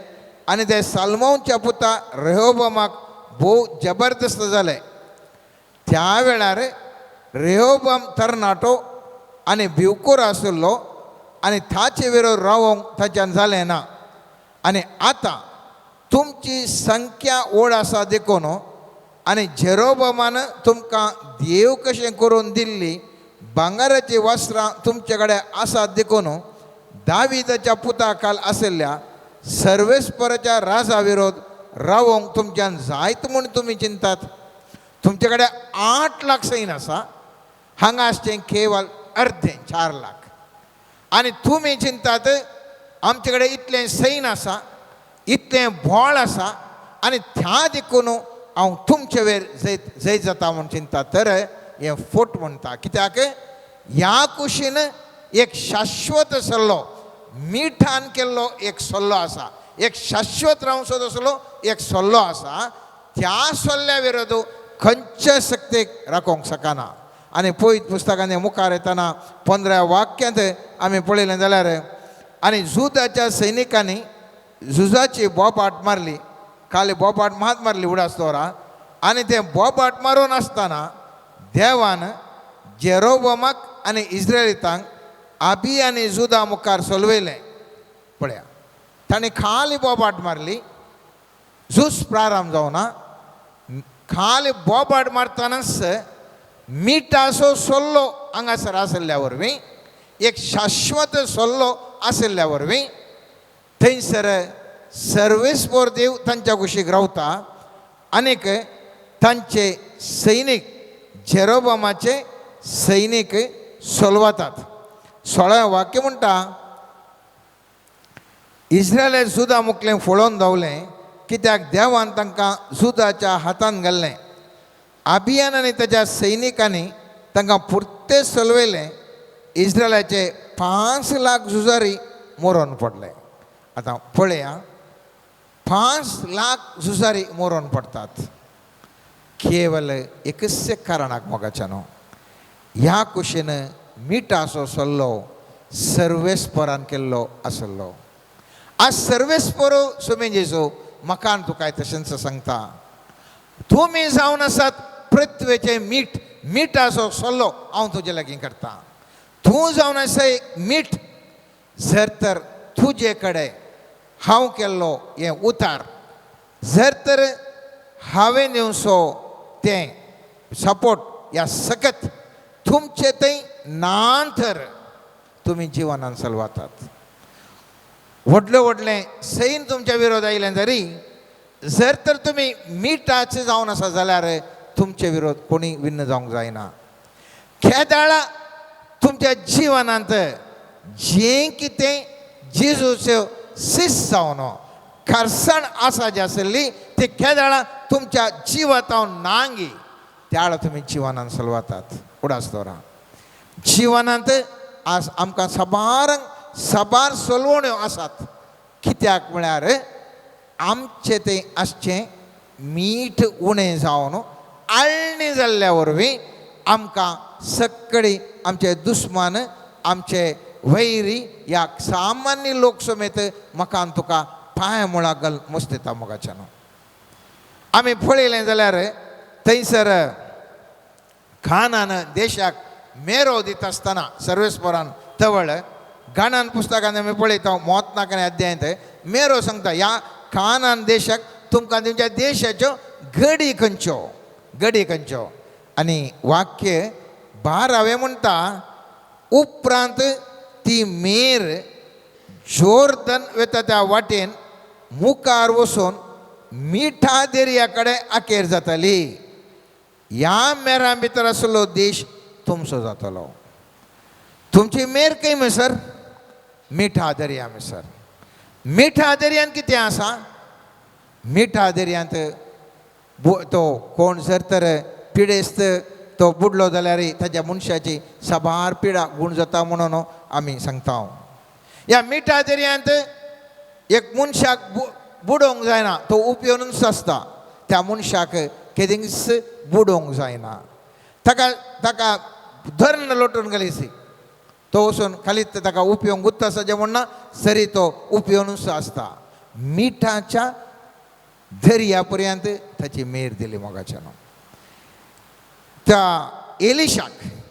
आनी ते सलमोनच्या पुता रेहोबामाक भोव जबरदस्त जाले. त्या वेळार रेहोबाम तरणाटो आनी भिवकूर आशिल्लो आनी ताचे विरोध रावोंक ताच्यान जालें ना. आनी आतां तुमची संख्या ओड आसा देखून आनी जेरोबामान तुमकां देव कशें करून दिल्ली भांगाराची वस्त्रां तुमचे कडेन आसात देखून दाविदाच्या पुता काल आशिल्ल्या सर्वेस्पराच्या राजा विरोध रावोंक तुमच्यान जायत म्हूण तुमी चिंतात. तुमचे कडेन 8 लाख सैन आसा, हांगा आसचें केवळ अर्धें 4 लाख. आनी तुमी चिंतात आमचे कडेन इतलें सैन आसा, इतलें भोळ आसा आनी त्या देखून हांव तुमचे वयर जैत जाता म्हूण चिंता. तर हें फोट म्हणटा. कित्याक ह्या कुशीन एक शाश्वत सल्लो, मिठान केल्लो एक सल्लो आसा, एक शाश्वत रावंक असलो एक सल्लो आसा. त्या सल्ल्या विरोध खंयचे सक्तीक राखोंक शकना. आनी पळयत पुस्तकांनी मुखार येतना 15 वाक्यांत आमी पळयलें जाल्यार, आनी झुजाच्या सैनिकांनी झुजाची बोबाट मारली. काल बोबाट मात मारली उडास्तोरा. आनी ते बोबाट मारून आसतना देवान जेरोबामाक आनी इस्रायलितांक आबी आनी झुजा मुखार सोलवयलें. पळया, ताणें खाली बोबाट मारली, झूज प्रारंभ जावना. खाली बोबाट मारतनाच मिठाचो सोल्लो हांगासर आशिल्ल्या वरवीं, एक शाश्वत सोल्लो आशिल्ल्या वरवीं थंयसर सर्वेस्पर देव तांच्या कुशीक रावता. आनीक तांचे सैनीक जेरोबामाचे सैनीक सोलवतात. 16 वाक्य म्हणटा, इस्रायले झुजा मुखलें फोळोवन धांवलें, कित्याक देवान तांकां झुजाच्या हातान घाल्लें. अभियान आनी ताच्या सैनिकांनी तांकां पुर्ते सोलवयलें. इस्रायलाचे 5 लाख झुजारी मरोन पडले. आतां पळया, 5 लाख झुजारी मरोन पडटात केवळ एकच कारणाक मोगाच्यानो. ह्या कुशीन मिठाचो सल्लो सर्वेस्परान केल्लो आसलो. आज सर्वेस्परो सुमे जेजो म्हाका तुका तशेंच सांगता, तुमी जावन आसात पृथ्वेचे मीठ. मिठाचो सल्लो हांव तुजे लागीं करता. तूं जावन आसा एक मीठ. जर तर तुजे कडेन हांव केल्लो हें उतार, जर तर हांवें दिवचो तें सपोर्ट ह्या सकत तुमचे थंय ना तर तुमी जिवनान चलवातात. व्हडलें व्हडलें सैन तुमच्या विरोध आयलें तरी जर तर तुमी मिठाचे जावन आसा जाल्यार तुमचे विरोध कोणी विन्न जावंक जायना. खेदाळा तुमच्या जिवनांत जें कितें जेजूच्यो शिस्त जावन खरसण आसा जी आसली ती खेदाळा तुमच्या जिवातावन नांगी त्या वेळा तुम्ही जिवनांत चलवतात. उडास दवरा. जिवनांत आज आमकां साबार चलवण्यो आसात. कित्याक म्हळ्यार आमचें तें आसचें मीठ उणें जावन आळणी जाल्ल्या वरवीं आमकां सगळी आमचे दुस्मान आमचे वैरी या सामान्य लोक समेत म्हाका तुका पांय मुळा घाल मुस्तेता मोगाच्यान. आमी पळयलें जाल्यार थंयसर खानान देशाक मेरो दिता आसतना सर्वेस्परान तवळ गाणान पुस्तकान आमी पळयता 39 अध्यायांत मेरो सांगता ह्या खानान देशाक तुमकां तुमच्या देशाच्यो घडी खंयच्यो आनी वाक्य 12वें म्हणटा उपरांत ती मेर जोर्दन वता त्या वाटेन मुखार वचून मिठा दर्या कडेन आखेर जातली. ह्या मेरा भितर आसलो देश तुमचो जातलो. तुमची मेर खंय म्हणसर मिठा दर्या म्हणसर. मिठा दर्यांत कितें आसा? मिठा दर्यांत तो कोण जर तर पिडेस्त तो बुडलो जाल्यार ताच्या मनशाची साबार पिडा गूण जाता म्हणून आमी सांगता. ह्या मिठा दर्यांत एक मनशाक बुडोवंक जायना. तो उपयोनूच आसता. त्या मनशाक केदींच बुडोवंक जायना. ताका धरण लोटून घालीसी तो वचून खालीच ताका उपयोंक गुत्त आसा जें म्हणना सरी तो उपयोनूच आसता. मिठाच्या दर्या पर्यंत ताची मेर दिली मोगाच्यान. त्या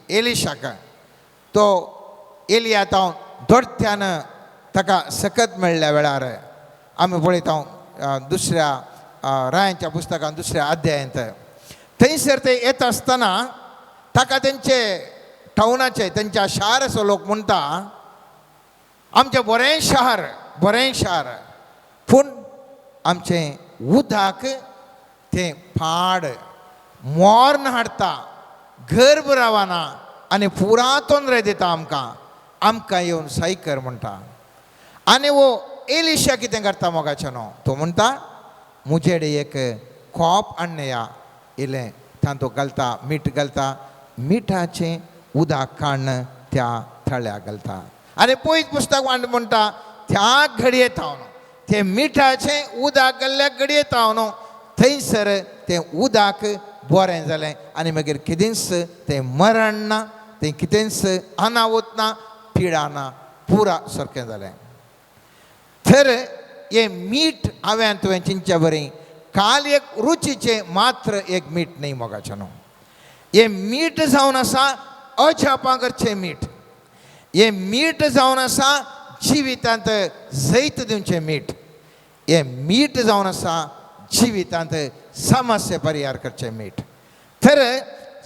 एलिशाक तो एलिया तावन दोडत्यान ताका सकत मेळ्ळ्या वेळार आमी पळयता दुसऱ्या रायांच्या पुस्तकान दुसऱ्या अध्यायांत थंयसर ते येता आसतना ताका तेंचे टावनाचे तेंच्या शाराचो लोक म्हणटा आमचें बरें शार पूण आमचें उदक तें पाड मोर्न हाडटा गर्भ रावना आनी पुरा तोंदरे दिता आमकां येवन सहाय कर म्हणटा. आनी वो एलिशा कितें करता मोगाच्यानो तो म्हणटा मुजेडे एक कॉप हाडया इल्लें तातूंत घालता मीठ घालता मिठाचें उदक काडून त्या थळ्याक घालता. आनी पयस पुस्तक म्हणटा त्या घडयेत हांव तें मिठाचें उदक घाल्ल्या घडयेत हांव थंयसर तें उदक बरें जालें आनी मागीर कितेंच तें मरण ना तें कितेंच अनाहूत ना पिडा ना पुरा सारकें जालें. तर हें मीठ हांवें तुवें चिंतचें बरें काल एक रुचीचें मात्र एक मीठ न्ही मोगाच्यान. हें मीठ जावन आसा अजापां करचें मीठ. हें मीठ जावन आसा जिवितांत जैत दिवचें मीठ. हें मीठ जावन आसा जिवितांत समस्या परिहार करचें मीठ. तर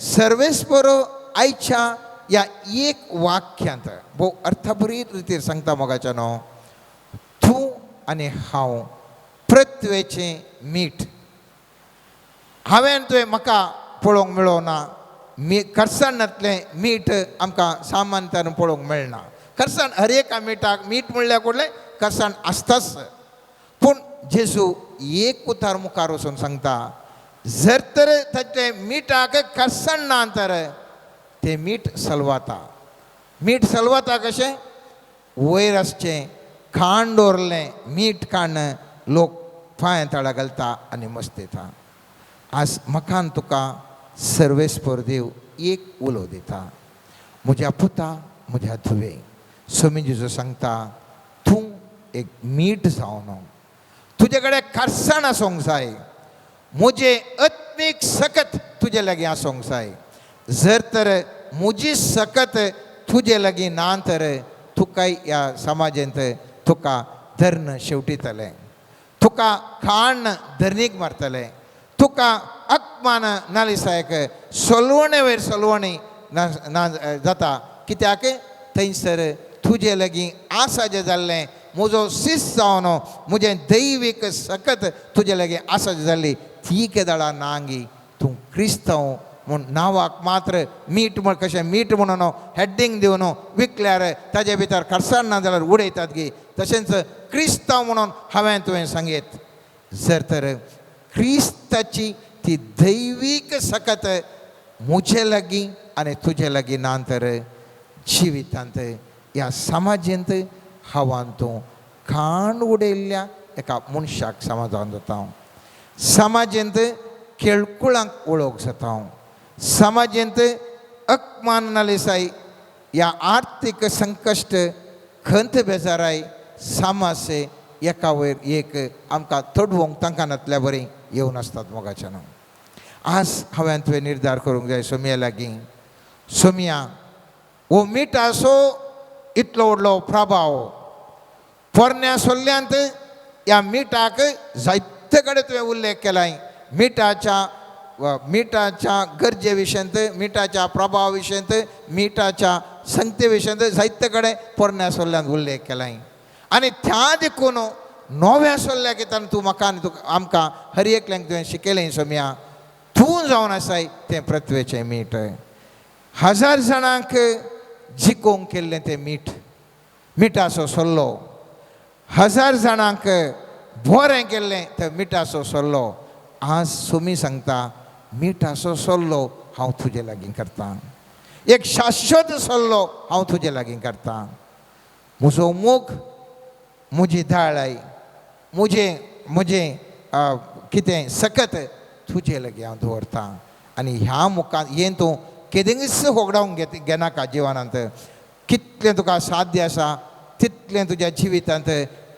सर्वेस्परो आयच्या ह्या एक वाक्यांत भोव अर्थभरीत रितीर सांगता मोगाच्यान तूं आनी हांव पृथ्वेचें मीठ. हांवें तुवें म्हाका पळोवंक मेळोना. खरसाणांतलें मीठ आमकां सामान्यतन पळोवंक मेळना. खरसाण हर एका मिठाक मीठ म्हणल्यार कोडलें खरसाण आसताच. पूण जेजू एक उतार मुखार वचून सांगता जर तर ताचे मिठाक खरसाण ना तर तें मीठ सलवाता. मीठ सलवाता कशें वयर आसचें खाण दवरलें मीठ काडून लोक पांय तळा घालता आनी मस्त येता. आज म्हाका तुका सर्वेस्पर देव एक उलो दिता. म्हज्या पुता म्हज्या धुवे स्वामी जेजू सांगता तूं एक मीठ जावन तुजे कडेन खरसाण आसूंक जाय. म्हजे आत्मीक सकत तुजे लागीं आसूंक जाय. जर तर म्हजी सकत तुजे लागीं ना तर तुकाय ह्या समाजांत तुका धर्ण शेवटितलें. तुका खाण धरणीक मारतलें. तुका अपमान नालिसायक सोलवणे वयर सोलवणी ना जाता. कित्याक थंयसर तुजे लागीं आसा जें जाल्लें म्हजो शिस्त जावन म्हजें दैवीक सकत तुजे लागीं आसा जी जाल्ली ती केदाळा नांगी तूं क्रिस्तांव म्हूण नांवाक मात्र मीठ म्हण कशें मीठ म्हणून हेडिंग दिवन विकल्यार ताजे भितर खरसाण ना जाल्यार उडयतात गी, तशेंच क्रिस्तांव म्हणून हांवें तुवें सांगीत. जर तर क्रिस्ताची ती दैवीक सकत मुझे लागीं आनी तुजे लागीं ना तर जिवितांत ह्या समाजींत हांवान तूं खाण उडयल्ल्या एका मनशाक समाधान जाता हांव. समाजींत केळकुळांक वळोवंक जाता हांव. समाजींत अकमानालिसाय ह्या आर्थीक संकश्ट खंत बेजाराय सामासे एका वयर एक आमकां तडवंक तांकांतल्या बरी येवन आसतात मोगाच्यान. आज हांवें तुवें निर्धार करूंक जाय सोमया लागीं, सोमया हो मिठाचो इतलो व्हडलो प्रभाव पोरण्या सोल्ल्यांत ह्या मिठाक जायते कडेन तुवें उल्लेख केलाय. मिठाच्या गरजे विशयंत, मिठाच्या प्रभावा विशयंत, मिठाच्या संगते विशयंत जायते कडेन पोरण्या सोल्ल्यांत उल्लेख केलाय. आनी त्या देखून नव्या सोल्ल्या गितान तूं म्हाका आनी आमकां हर एकल्यांक तुवें शिकयलें सोमया. तूं जावन आसाय तें पृथ्वेचें मीठ. 1000 जाणांक जिकोवंक केल्लें तें मीठ, मिठाचो सोल्लो. 1000 जाणांक बरें केल्लें तें मिठाचो सोल्लो. आज सोमी सांगता मिठाचो सोल्लो हांव तुजे लागीं करतां. एक शाश्वत सोल्लो हांव तुजे लागीं करतां. म्हजो मोग, म्हजी धाळाय, म्हजें कितें सकत तुजे लागीं हांव दवरतां. आनी ह्या मुखार हें तूं केदींच होगडावंक घेनाका जिवनांत. कितलें तुका साध्य आसा तितलें तुज्या जिवितांत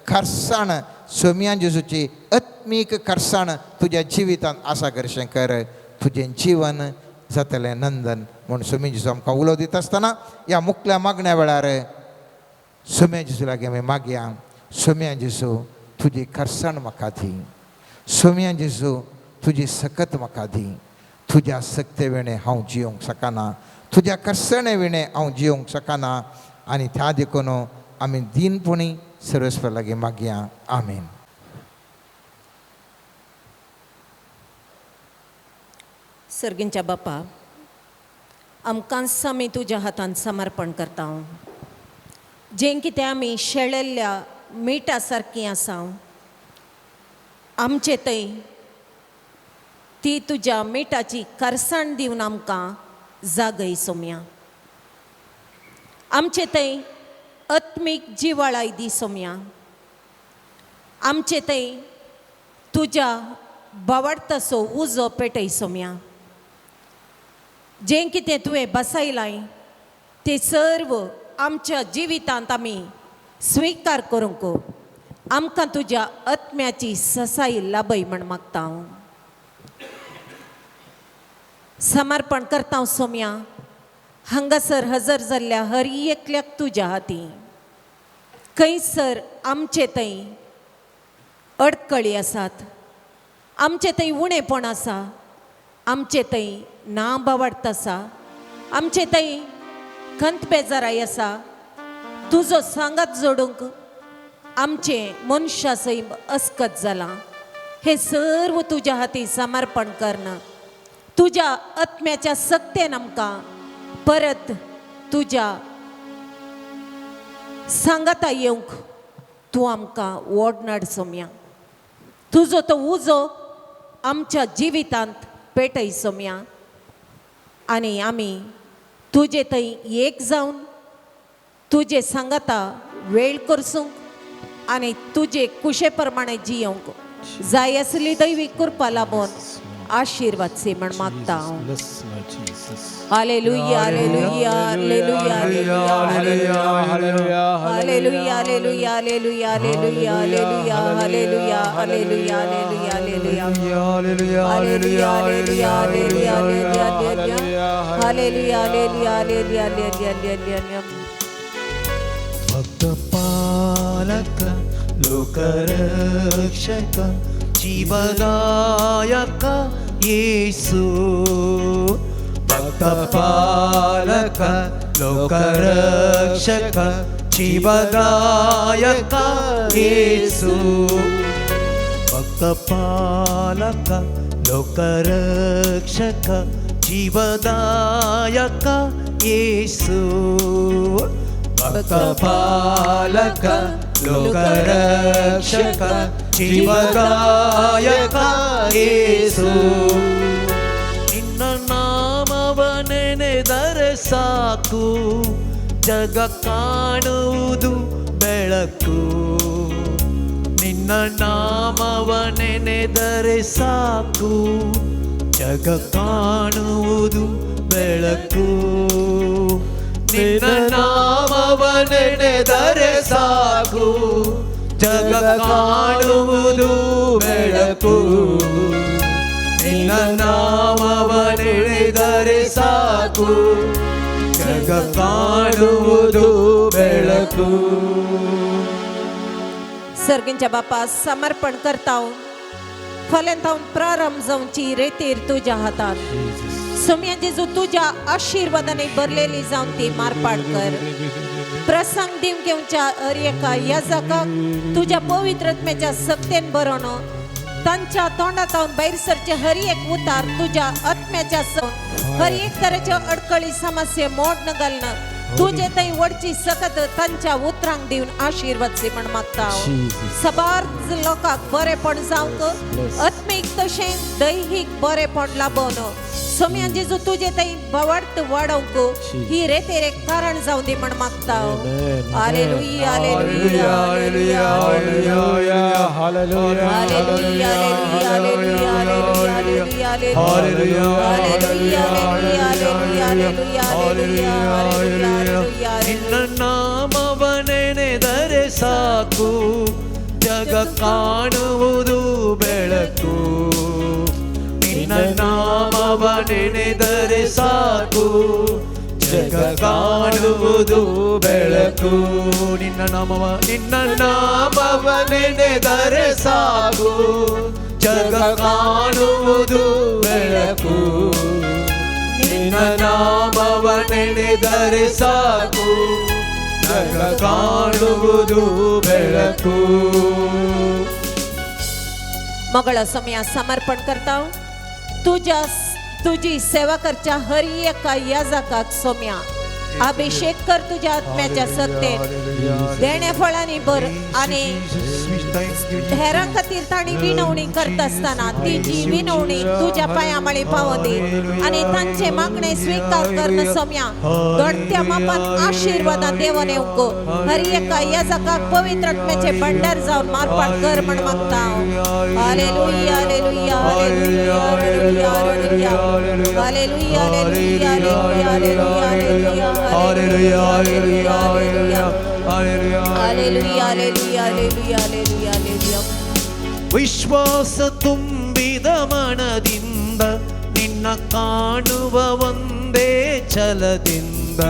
खरसाण, सोमया जेजूची आत्मीक खरसाण तुज्या जिवितांत आसा करशें कर. तुजें जिवन जातलें नंदन म्हूण सोमी जेजू आमकां उलो दिता आसतना ह्या मुखल्या मागण्या वेळार सोम्या जेजू लागीं आमी मागया. सोम्या जेजू तुजी खरसाण म्हाका दी. सोम्या जेजू तुजी सकत म्हाका दी. तुज्या सक्ते विणे हांव जियोंक शकना, तुज्या खरसणे विणे हांव जियोंक शकना. आनी त्या देखून आमी दिनपणी सर्वेस्वर लागीं मागया. आमीन. सर्गींच्या बापा, आमकांच आमी तुज्या हातांत समर्पण करता हांव. जें कितें आमी शेळिल्ल्या मिठा सारकीं आसा आमचे थंय ती तुज्या मिठाची करसाण दिवन आमकां जागय सोम्या. आमचे थंय आत्मीक जिवाळाय दी सोम्या. आमचे थंय तुज्या बावडतासो उजो पेटय सोम्या. जें कितें तुवें बसयलाय तें सर्व आमच्या जिवितांत आमी स्विकार करूंक आमकां तुज्या आत्म्याची ससाई लाभय म्हण मागता हांव. समर्पण करता हांव सोम्या. हांगासर हजर जाल्ल्या हर एकल्याक तुज्या हातीं. खंयसर आमचे थंय अडकळी आसात, आमचे थंय उणेपण आसा, आमचे थंय ना बावडत आसा, आमचे थंय खंत बेजाराय आसा, तुजो सांगात जोडूंक आमचे मनशा सैम अस्कत जालां. हे सर्व तुज्या हातीं समर्पण करना. तुज्या आत्म्याच्या सक्तेन आमकां परत तुज्या सांगाता येवंक तूं आमकां वोडनाड सोम्या. तुजो तो उजो आमच्या जिवितांत पेटय सोम्या. आनी आमी तुजे थंय एक जावन तुजे सांगाता वेळ करसूंक आनी तुजे कुशे प्रमाणे जियोंक जाय आसली दैवीक कृपा लाबोवन आशीर्वाद से म्हण मागता हांव. Hallelujah hallelujah hallelujah hallelujah hallelujah hallelujah hallelujah hallelujah hallelujah hallelujah hallelujah hallelujah hallelujah hallelujah hallelujah hallelujah. भक्त पालक लोकरक्षक जीवदायक येसु. भक्त पालक लोकरक्षक जीवदायक येसु. भक्त पालक लोकरक्षक जीवदायक येसु भक्तपालक लोकरक्षक जीवदायक येसु ನಿನ್ನ ನಾಮವನೆನೆದರೆ ಸಾಕು ಜಗ ಕಾಣುವುದು ಬೆಳಕು ನಿನ್ನ ನಾಮವನೆನೆದರೆ ಸಾಕು ಜಗ ಕಾಣುವುದು ಬೆಳಕು ನಿನ್ನ ನಾಮವನೆನೆದರೆ ಸಾಕು ಜಗ ಕಾಣುವುದು ಬೆಳಕು ನಿನ್ನ ನಾಮವನೆನೆದರೆ ಸಾಕು ಜಗ ಕಾಣುವುದು ಬೆಳಕು. सर्गींच्या बापा समर्पण करता फल्यांत प्रारंभ जावची रेतीर तुझ्या हातात सोम्या जेजू तुझ्या आशीर्वादाने भरलेली जाऊन ती मारपाड कर. प्रसंग दिव घेऊनच्या अर्यका याजका तुझ्या पवित्रत्म्याच्या सक्तेन बरोवन तांच्या तोंडातावन भायर सरचे हर एक उतार तुझ्या आत्म्याच्या हर एक तरेच्या अडकळी समस्या मोडन घालणं तुझे थंय वडची सकत तांच्या उतरांक दिवन आशीर्वाद सी म्हण मागता. सबार लोकांक बरेपण जावंक आत्मीक तशें दैहिक बरेपण लाभोवन सोम्या जेजू तुझे थंय बवार्थ वाडोवंक ही रेतेर एक कारण जावं दी म्हण मागता. Hallelujah hallelujah hallelujah hallelujah hallelujah hallelujah hallelujah hallelujah. ನಿನ್ನ ನಾಮವನೆನೆದರೆ ಸಾಕು ಜಗ ಕಾಣುವುದು ಬೆಳಕು ನಿನ್ನ ನಾಮವನೆನೆದರೆ ಸಾಕು ಜಗ ಕಾಣುವುದು ಬೆಳಕು ನಿನ್ನ ನಾಮವನೆನೆದರೆ ಸಾಕು ಜಗ ಕಾಣುವುದು ಬೆಳಕು ನಿನ್ನ ನಾಮವನೆನೆದರೆ ಸಾಕು ಜಗ ಕಾಣುವುದು ಬೆಳಕು. मगळ सोम्या समर्पण करता तुझी सेवा करच्या हर एका याजकाक सोम्या अभिषेक कर तुझ्या आत्म्याच्या सत्तेन देण्या फळांनी भर आणि हेरां खातीर ताणी विनवणी करता असताना तिची विनवणी तुझ्या पांयामळी पावो दे आणि तांचे मागणे स्वीकार करण सोम्या घडत्या मापान आशीर्वादां देवन येवंक हर एका याजकाक पवित्र आत्म्याचे भंडार जावन मारपाट कर म्हण मागता. Hallelujah hallelujah hallelujah hallelujah hallelujah hallelujah hallelujah Hallelujah, hallelujah, hallelujah, hallelujah, hallelujah hallelujah hallelujah hallelujah hallelujah. ವಿಶ್ವಾಸ ತುಂಬಿದ ಮನದಿಂದ ನಿನ್ನ ಕಾಣುವ ಒಂದೇ ಛಲದಿಂದ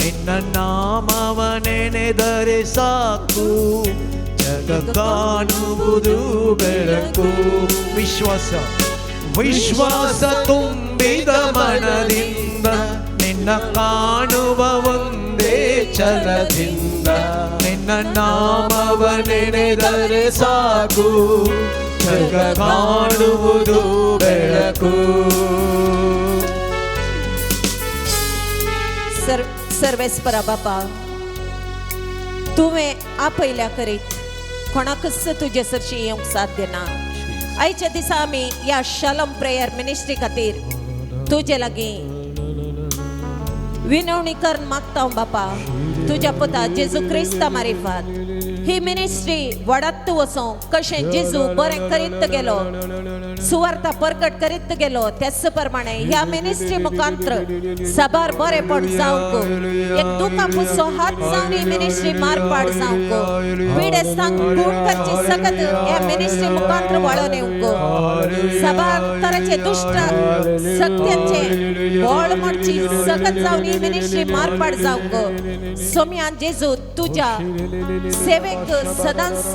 ನಿನ್ನ ನಾಮವನೆನೆದರೆ ಸಾಕು ಜಗ ಕಾಣುವುದು ಬೆಳಕು. ವಿಶ್ವಾಸ ತುಂಬಿದ ಮನದಿಂದ ನಿನ್ನ ಕಾಣುವ ಒಂದೇ ಛಲದಿಂದ ನಿನ್ನ ನಾಮವನೆನೆದರೆ ಸಾಕು ಜಗ ಕಾಣುವುದು ಬೆಳಕು. सर्वेस्परा बापा तुवें आपयल्या करीत कोणाकच तुजे सरशी येवंक साध्य ना. आयच्या दिसा आमी ह्या शालम प्रेयर मिनिस्ट्री खातीर तुजे लागीं विनवणी करून मागता बापा तुझ्या पुता जेजू क्रिस्ता मारिफात ही मिनिस्ट्री वाडत वचों कशें जेजू बरें करीत गेलो सुवार्ता प्रकट करीत गेलो त्याच प्रमाणे ह्या मिनिस्ट्री मुखांतर सबार बरेपण जावंक एक दुखापुसो हात जावन ही मिनिस्ट्री मारपाड जावंक पिडेस्तांक खूण करची सकत ह्या मिनिस्ट्री मुखांतर वाळोवन येवंक सबार तरेचे दुष्ट सत्याचे बोळ म्हणची सकत जावन ही मिनिस्ट्री मारपाड जावंक सोम्या जेजू तुझ्या सेवेक सदांच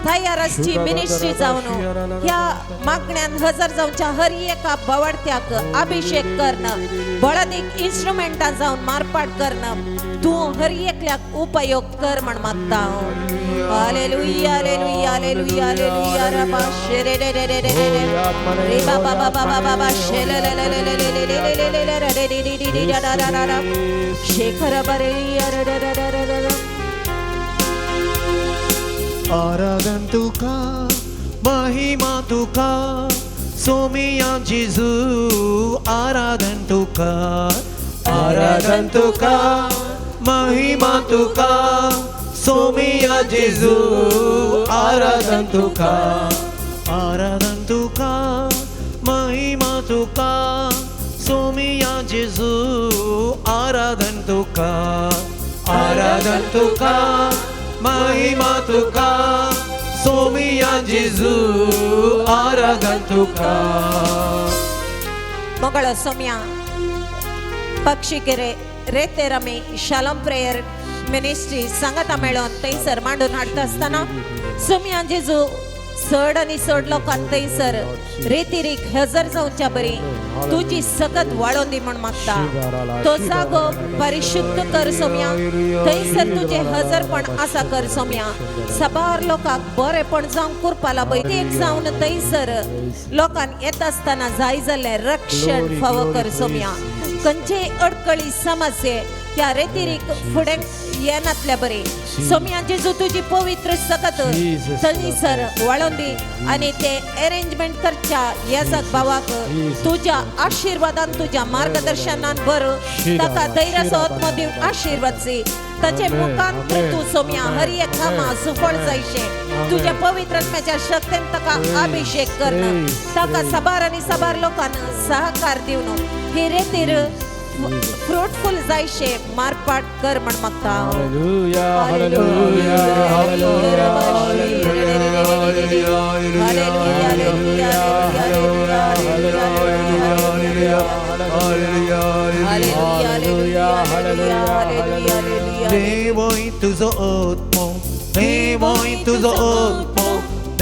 तयार असची मिनिस्ट्री जावन ह्या मागण्यान हजर जावच्या हर एका बवाडत्याक अभिषेक करणं बळदीक इन्स्ट्रुमेंटा जावन मारपाट करणं तू हर एकल्याक उपयोग कर म्हण मागता हालेलुया हालेलुया हालेलुया हालेलुया रबा शेरे रे रे रे रे रे बाबा बाबा बाबा शेले ले ले ले ले ले ले ले ले ले रे रे रे रे रा रा रा रा शेखर बरे रे रे रे रे रे आराधन तुका महिमा तुका सोमिया जेजू आराधन तुका महिमा तुका सोमिया जेजू आराधन तुका महिमा तुका सोमिया जेजू आराधन तुका महिमा तुका सोमिया जेजू आराधन तुका मಗಳ ಸೌಮ್ಯ पक्षीकेरे रेते रमी शालम प्रेयर मिनिस्ट्री संगता मेळोन थंयसर मांडून हाडटा आसतना सौम्या जेजू चड आनी चड लोकांक थंयसर रेतीरीक हजर जावच्या बरी तुजी सकत वाडोवन दी म्हण मागता तो जागो परिशुद्ध कर सौम्या थंयसर तुजे हजरपण आसा कर सौम्या सबार लोकांक बरेपण जावंक कुरपाला पळय एक जावन थंयसर लोकांक येता आसतना जाय जाल्लें रक्षण फावो कर सौम्या खंयचे अडकळी समस्ये त्या रेतीरीक फुडें येनातल्या बरे सौम्या जेजू तुजी पवित्र सकत थंयसर वाळोवन दी आनी ते अरेंजमेंट करच्या येजक भावाक तुज्या आशिर्वादान तुज्या मार्गदर्शनान भर ताका धैर्याचो आत्मो दिवन आशिर्वाद दी ताचे मुखांत तू सौम्या हर एक कामां सुफळ जायशे तुज्या पवित्र आत्म्याच्या शक्तीन ताका अभिषेक करणं ताका सबार आनी सबार लोकांना सहकार दिवन हे रेतीर फ्रूटफुल जायशे मारपाट कर म्हण मागता हालेलुया हालेलुया हालेलुया हालेलुया देवोय तुझो आत्मो देवोय तुझो आत्मो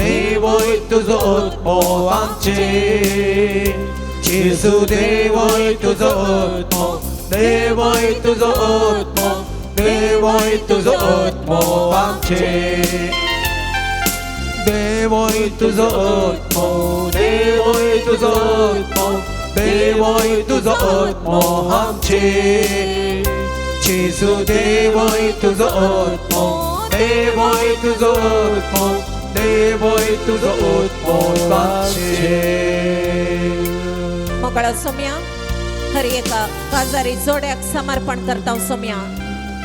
देवोय तुझो आत्मो आमचे जेजू देवोय तुझो आत्मो देवोय तुझो आत्मो देवोय तुझो आत्मो आमचे देवोय तुझो आत्मो देवोय तुझो आत्मो देवोय तुझो आत्मो आमचे जेजू देवोय तुझो आत्मो देवोय तुझो आत्मो देवोय तुझो आत्मो आमचे मಗಳ सौम्या हर एका काजारी जोड्याक समर्पण करता सौम्या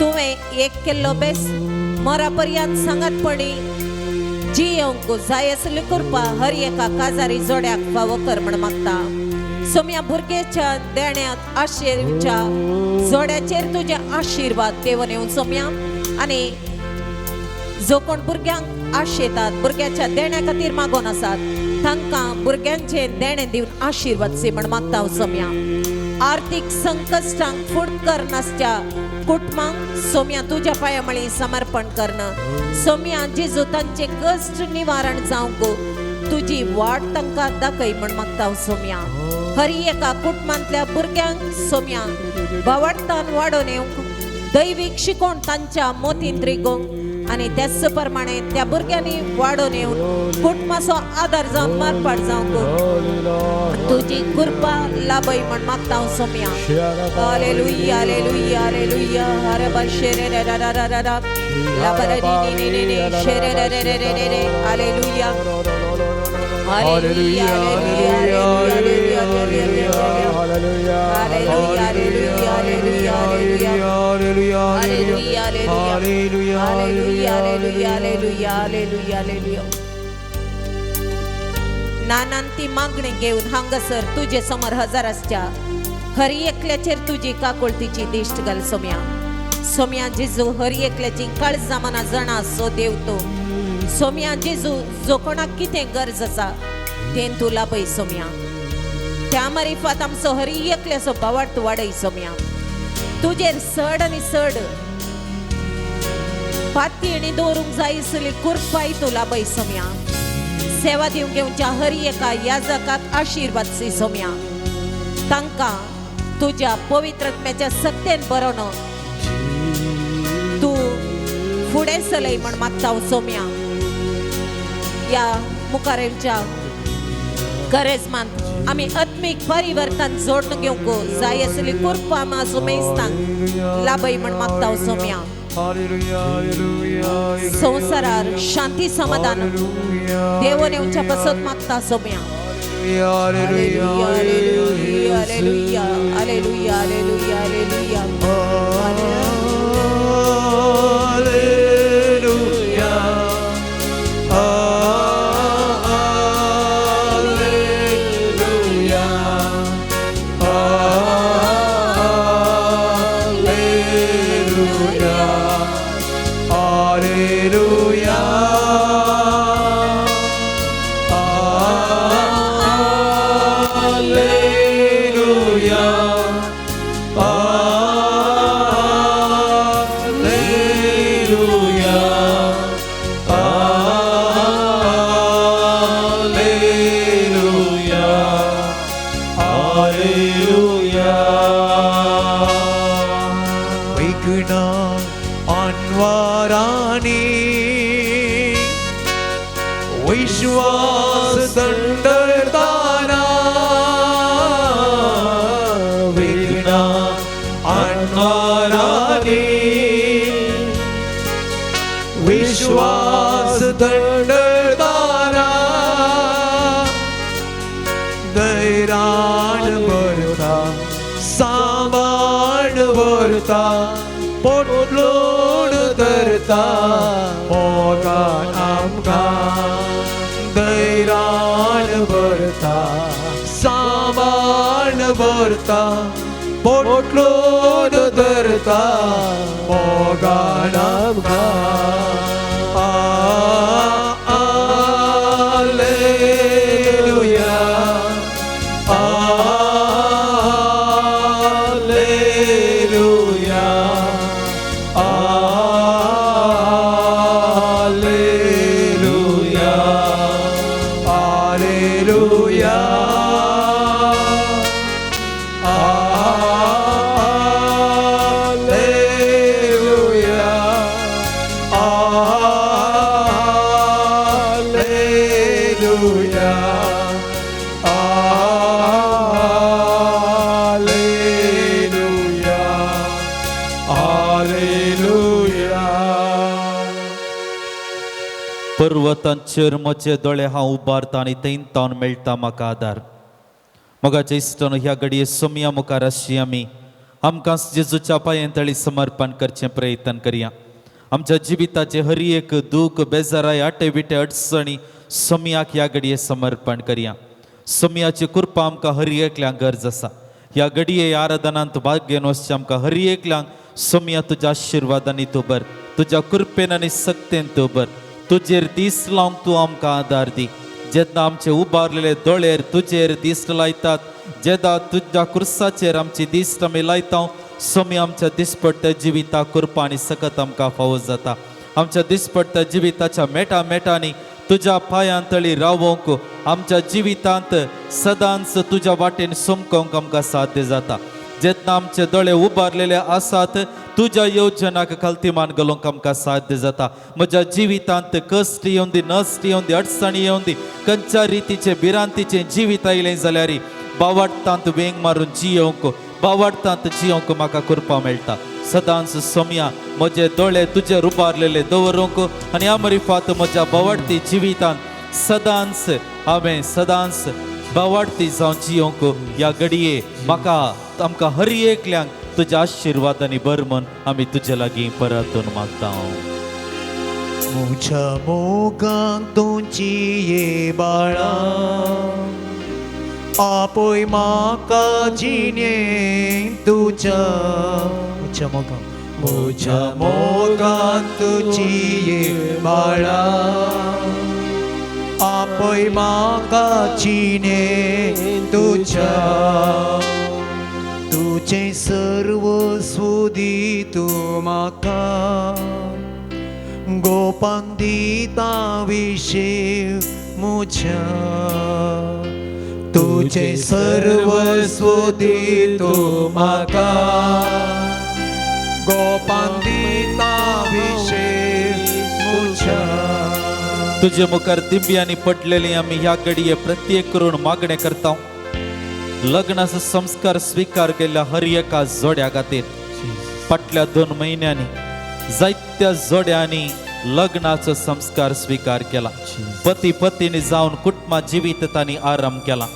तुवें एक केल्लो बेस मरा पर्यंत सांगत पडी जी येवंक जाय आसली कृपा हर एका काजारी जोड्याक फावो कर म्हण मागता सौम्या भुरग्याच्या देण्यात आशिर्वादाच्या जोड्याचेर तुजे आशिर्वाद देवन येवन सौम्या आनी जो कोण भुरग्यांक आशेतात भुरग्याच्या देण्या खातीर मागोन आसात तांकां भुरग्यांचे देणे दिवन आशिर्वाद सी म्हण मागता सौम्या आर्थिक संकश्टांक फुडकर नासच्या कुटुंबांक सौम्या तुज्या पांयामळी समर्पण करणं सौम्या जेजू तांचे कश्ट निवारण जावंक तुजी वाट तांकां दाखय म्हण मागता सौम्या हर एका कुटुंबांतल्या भुरग्यांक सौम्या भावार्थान वाडोवन येवंक दैवीक शिकोवण तांच्या मोतीन रिगोवंक आनी त्याच प्रमाणे त्या भुरग्यांनी वाडोवन येवन कुटुंबाचो आदार जावन मारपाट जावंक तुजी कृपा लाभय म्हण मागता सौम्या हालेलुया हालेलुया हालेलुया हरे बशेरे रे रा रा रा रा रा ला बरे नी नी नी शेरे रे रे रे रे रे hallelujah hallelujah hallelujah hallelujah hallelujah hallelujah hallelujah hallelujah hallelujah hallelujah hallelujah नानांती मागणी घेऊन हांगासर तुझे समोर हजर आसच्या हर एकल्याचेर तुजी काकुळतीची दिश्ट घाल सौम्या सौम्या जेजू हर एकल्याची काळज मना जाणा सो देव तो सौम्या जेजू जो कोणाक कितें गरज आसा तें तुला पळय सौम्या त्या मारिफात आमचो हर एकल्याचो भावार्थ वाडय सौम्या तुजेर चड आनी चड पातयेणी दवरूंक जाय आसली कुरपाय तुला बै सोम्या सेवा दिवंक घेवच्या हर एका याजकाक आशीर्वाद सी सोम्या तांकां तुज्या पवित्रत्म्याच्या सत्तेन बरोवन तू फुडें चलय म्हण मागता हांव सोम्या या मुखारेलच्या गरजमांत आमी आत्मीक परिवर्तन जोडून घेवंक जाय आसली कुरपा मासो मेस्तांक लाभय म्हण मागता हांव सोम्या संवसारार शांती समाधान देवोन येवच्या पासत मागता Saumya Hallelujah, hallelujah, hallelujah, hallelujah, hallelujah, विश्वास दंडताना विघ्न आणणाराने विश्वास दंडताना दैराण भरता सामान भरता पोटलोड धरता मोगान आमकां दैराण भरता सामान भरता पोटलोड धरता मोगान आमकां हालेलुया हालेलुया पर्वतांचेर म्हजे दोळे हांव उबारता आनी थंय तावन मेळटा म्हाका आदार मोगाच्या इश्टान ह्या घडये सोम्या मुखार अशी आमकां जेजूच्या पांयांतळी समर्पण करचें प्रयत्न करया आमच्या जिविताचे हर एक दूख बेजाराय आटे विटे अडचणी सोम्याक ह्या घडये समर्पण करया सोम्याची कृपा आमकां हर एकल्यांक गरज आसा ह्या घडये आराधनांत भाग घेवन वचचें आमकां हर एकल्यांक सोम्या तुज्या आशिर्वादांनी तूं बर तुज्या कृपेन आनी सक्तेन तूं बर तुजेर दीस लावंक तूं आमकां आदार दी जेन्ना आमचे उबारलेले दोळेर तुजेर दिश्ट लायतात जेन्ना तुज्या कुर्साचेर आमची दिश्ट आमी लायता सोमी आमच्या दिसपट्ट्या जिविता कृपा आनी सकत आमकां फावो जाता आमच्या दिसपट्ट्या जिविताच्या मेटा मेटांनी तुज्या पांयांतळी रावोंक आमच्या जिवितांत सदांच तुज्या वाटेन सोमकोंक आमकां साध्य जाता जेन्ना आमचे दोळे उबारलेले आसात तुज्या योजनाक खालतीमान घालूंक आमकां साध्य जाता म्हज्या जिवितांत कश्ट येवन दी नश्ट येवन दी अडचणी येवन दी खंयच्या रितीचे भिरांतीचें जिवीत आयलें जाल्यार बावाडटांत वेंग मारून जियोंक बावाडटांत जियोंक म्हाका कृपा मेळटा सदांच सोम्या म्हजे दोळे तुजेर उबारलेले दवरूंक आनी आमरी फात म्हज्या बावाडती जिवितांत सदांच हांवें सदांच बावाडती जावन जियोंक ह्या घडये म्हाका आमकां हर एकल्यांक तुज्या आशिर्वादांनी बर म्हण आमी तुजे लागीं परतून मागता म्हज्या मोगांक तुमची ये बाळा आपय म्हाका जिणे तुज्या म्हज्या मोगांक तुजी ये बाळा आपय म्हाका जिणे तुज्या तुझे सर्व सोदी तू म्हाका गोपांदिता विषय मुझ्या तुझे सर्वस्व दितो म्हाका गोपांदिता विषय मुझ्या तुझे मुखार दिव्यांनी पडलेली आम्ही ह्या घडये प्रत्येक करून मागणे करता लग्नाचा संस्कार स्वीकार केल्या हर एका जोड्या खातीर फाटल्या 2 महिन्यांनी जायत्या जोड्यांनी लग्नाचो संस्कार स्वीकार केला पती पत्नीने जाऊन कुटुंबा जिवीत तांणी आराम केला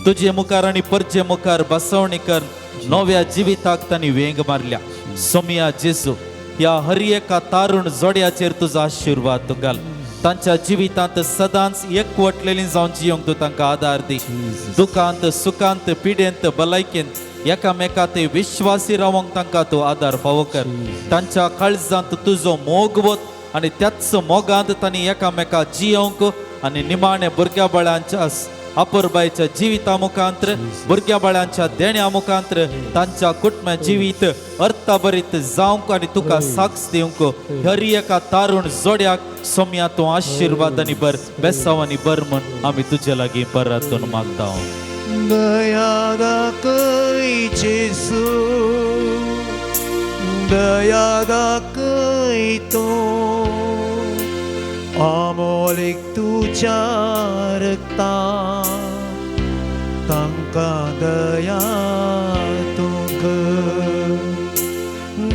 तुझे मुखार आणि परजे मुखार बसवणी कर नव्या जिविताक तांणी वेंग मारल्या सोमिया जेजू या हर एका तारुण जोड्याचेर तुझा आशीर्वाद तू घाल तांच्या जिवितांत सदांच एकवटलेली जावन जियोंक तू तांकां आदार दी दुखांत सुखांत पिडेंत भलायकेंत एकामेकांत विश्वासी रावंक तांकां तू आदार फावो कर तांच्या काळजांत तुजो मोग वत आनी त्याच मोगांत तांणी एकामेका जियोंक आनी निमाणे भुरग्या बाळांच्या अपुरबायच्या जिविता मुखांतर भुरग्या बाळांच्या देण्या मुखांतर तांच्या कुटुंबा जिवीत अर्थभरीत जावंक आनी तुका साक्ष दिवंक हर एका तारुण जोड्याक सोम्या तूं आशीर्वादांनी बर बेसावांनी बर म्हण आमी तुजे लागीं परतून मागता दया दाखय जेसू दया दाखय तूं अमोलीक तुझ्या रक्तां तांकां दया तुंक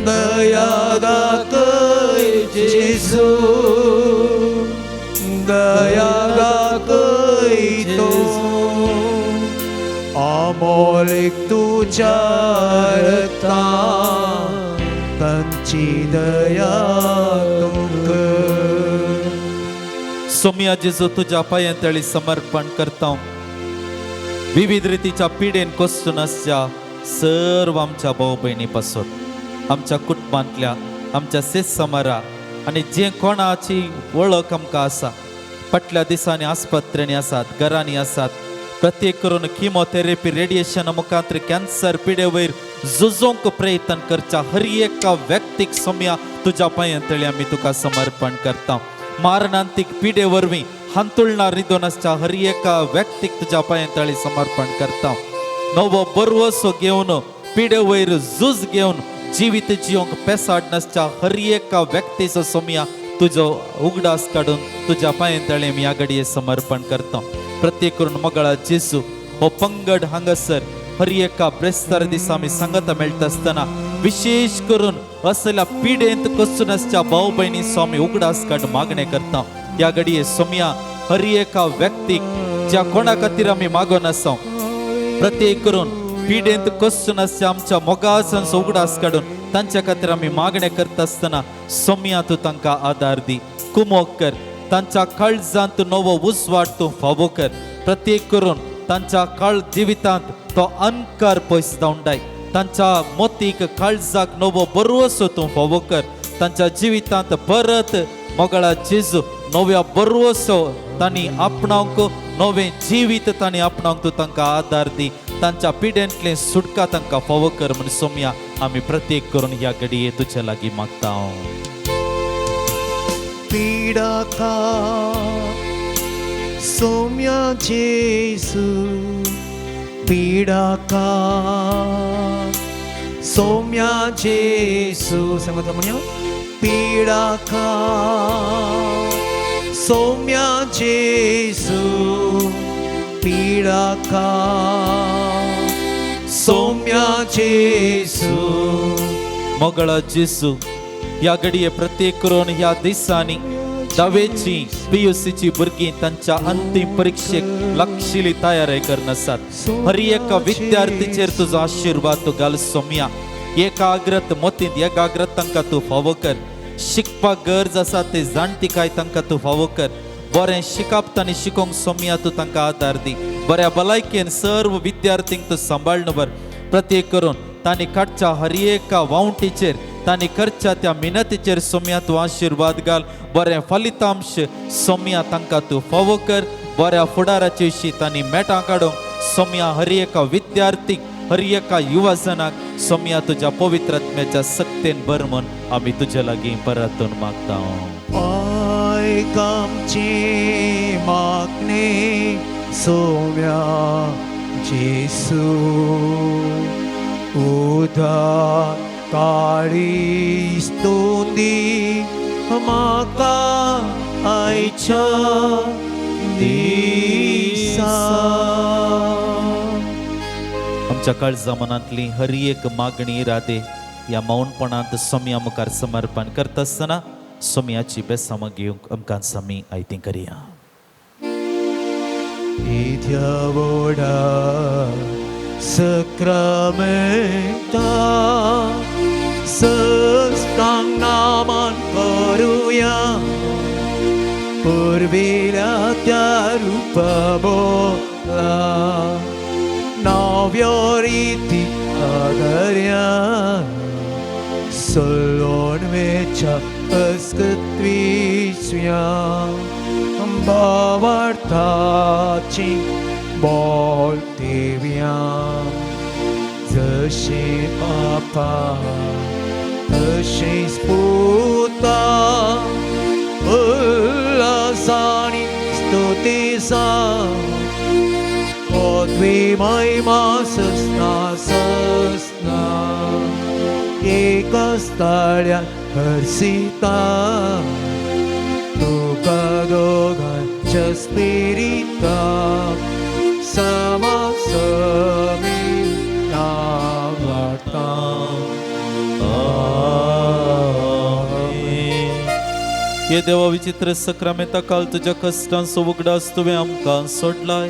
दया दाखय जेसू दया दाखय तूं अमोलीक तुझ्या रक्तां तांची दया तुंक सोम्या जेजू तुझ्या पांयांतळी समर्पण करता विविध रितीच्या पिडेन कोसतून आसच्या सर्व आमच्या भाऊ भयणी पासून आमच्या कुटुंबांतल्या आमच्या सेस समारा आनी जे कोणाची वळख आमकां आसा फाटल्या दिसांनी आस्पत्र्यांनी आसात घरांनी आसात प्रत्येक करून किमोथेरपी रेडिएशन मुखांतर कॅन्सर पिडे वयर झुजोंक प्रयत्न करच्या हर एका व्यक्तीक सोम्या तुझ्या पांयांतळी आमी तुका समर्पण करता मारणांतीक पिडे वरवीं हांतुळणार निदोन आसच्या हर एका व्यक्तीक तुझ्या पांयांतळी समर्पण करता नवो बरवसो घेवन पिडे वयर झूज घेवन जिवीत जियोंक पेसाड नासच्या हर एका व्यक्तीचो सोम्या तुजो उगडास काडून तुझ्या पांयांतळी ह्या घडये समर्पण करता प्रत्येक करून मगळा जेजू हो पंगड हांगासर हर एका ब्रेस्तार दिसा आमी सांगता मेळटा आसतना विशेष करून असल्या पिडेंत कसून आसच्या भाऊ भयणी स्वामी उगडास काड मागणे करता ह्या घडये सोम्या हर एका व्यक्तीक ज्या कोणा खातीर आमी मागोन आसा प्रत्येक करून पिडेंत कसून आसच्या आमच्या मोगासांचो उगडास काडून तांच्या खातीर आमी मागणे करता आसतना सोम्या तूं तांकां आदार दी कुमोग कर तांच्या काळजांत नवो उजवाड तूं फावो कर प्रत्येक करून तांच्या काळ जिवितांत तो अंकार पयस जावंडाय तांच्या मोतीक काळजाक नवो बरवसो तूं फावो कर तांच्या जिवितांत परत मोगळा जेजू नव्या बरवसो तांणी आपणावंक नवें जिवीत तांणी आपणावंक तूं तांकां आदार दी तांच्या पिड्यांतले सुटका तांकां फावो कर म्हण सोम्या आमी प्रत्येक करून ह्या घडये तुजे लागीं मागता पीडाका सोम्या जेसू पीडाका सोम्या जेसू सांगता म्हणया पीडाका सोम्या जेसू पीडाका सोम्या जेसू मोगळा जेजू ह्या घडये प्रत्येक करून ह्या दिसांनी दावेची पीयूसीची भुरगीं तांच्या अंतिम परीक्षेक लागशिल्ली तयारी करन आसात हर एका विद्यार्थीचेर तुजो आशीर्वाद तूं घाल सोम्या एकाग्रत मोतींत एकाग्रत तांकां तूं फावो कर शिकपाक गरज आसा ते जाणटीकाय तांकां तूं फावो कर बरें शिकप तांणी शिकोवंक सोम्या तूं तांकां आदार दी बऱ्या भलायकेन सर्व विद्यार्थींक तूं सांबाळन बर प्रत्येक करून तांणी काडच्या हर एका वावंटीचेर तांणी करच्या त्या मिनतीचेर सोम्या तूं आशीर्वाद घाल बरें फलितांश सोम्या तांकां तूं फावो कर बऱ्या फुडाराचे विशीं तांणी मेटां काडूंक सोम्या हर एका विद्यार्थीक हर एका युवजनाक सोम्या तुज्या पवित्र आत्म्याच्या सक्तेन बर म्हण आमी तुजे लागीं परतून मागता आमची मागणे सोम्या जेसू उदार काळी स्तोंदी म्हाका आयच्या दिसा. आमच्या काळजा मनांतली हर एक मागणी रादे या मौनपणांत सोम्या मुखार समर्पण करता आसतना सोम्याची बेसामां घेवंक आमकां समी आयती करया. Idia voda sacramenta sestang naman karuya purvila rupa bola navyariti agarya solon vecha askatvisya बावार्थाची बोलतेव्या जशी बापा तशी स्फुता उल्हासानी स्तुतीसा द्विमय सस्ना सस्ना एका स्थळ्या हर्षिता तुका दोघांच्या स्पिरिता समा समी वार्ता. ये देवा विचित्र सक्रामेंता काल तुझ्या कष्टांचो उगडास तुवें आमकां सोडलाय.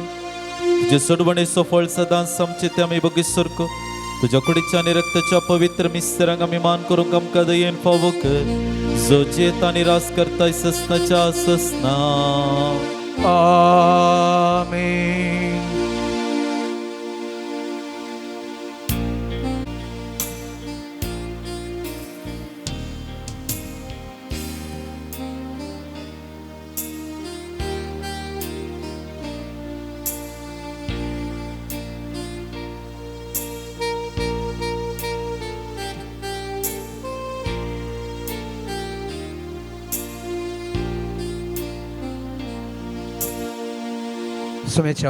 तुजे सोडवणेचो फळ सदांच आमचे ते आमी बगीसरको तुझ्या कुडीच्या आनी रक्ताच्या पवित्र मिस्त्रांक आमी मान करूंक आमकां दयेन फावो कर. जो जेत आनी रास करताय ससनाच्या ससना. आमीन. सोम्याच्या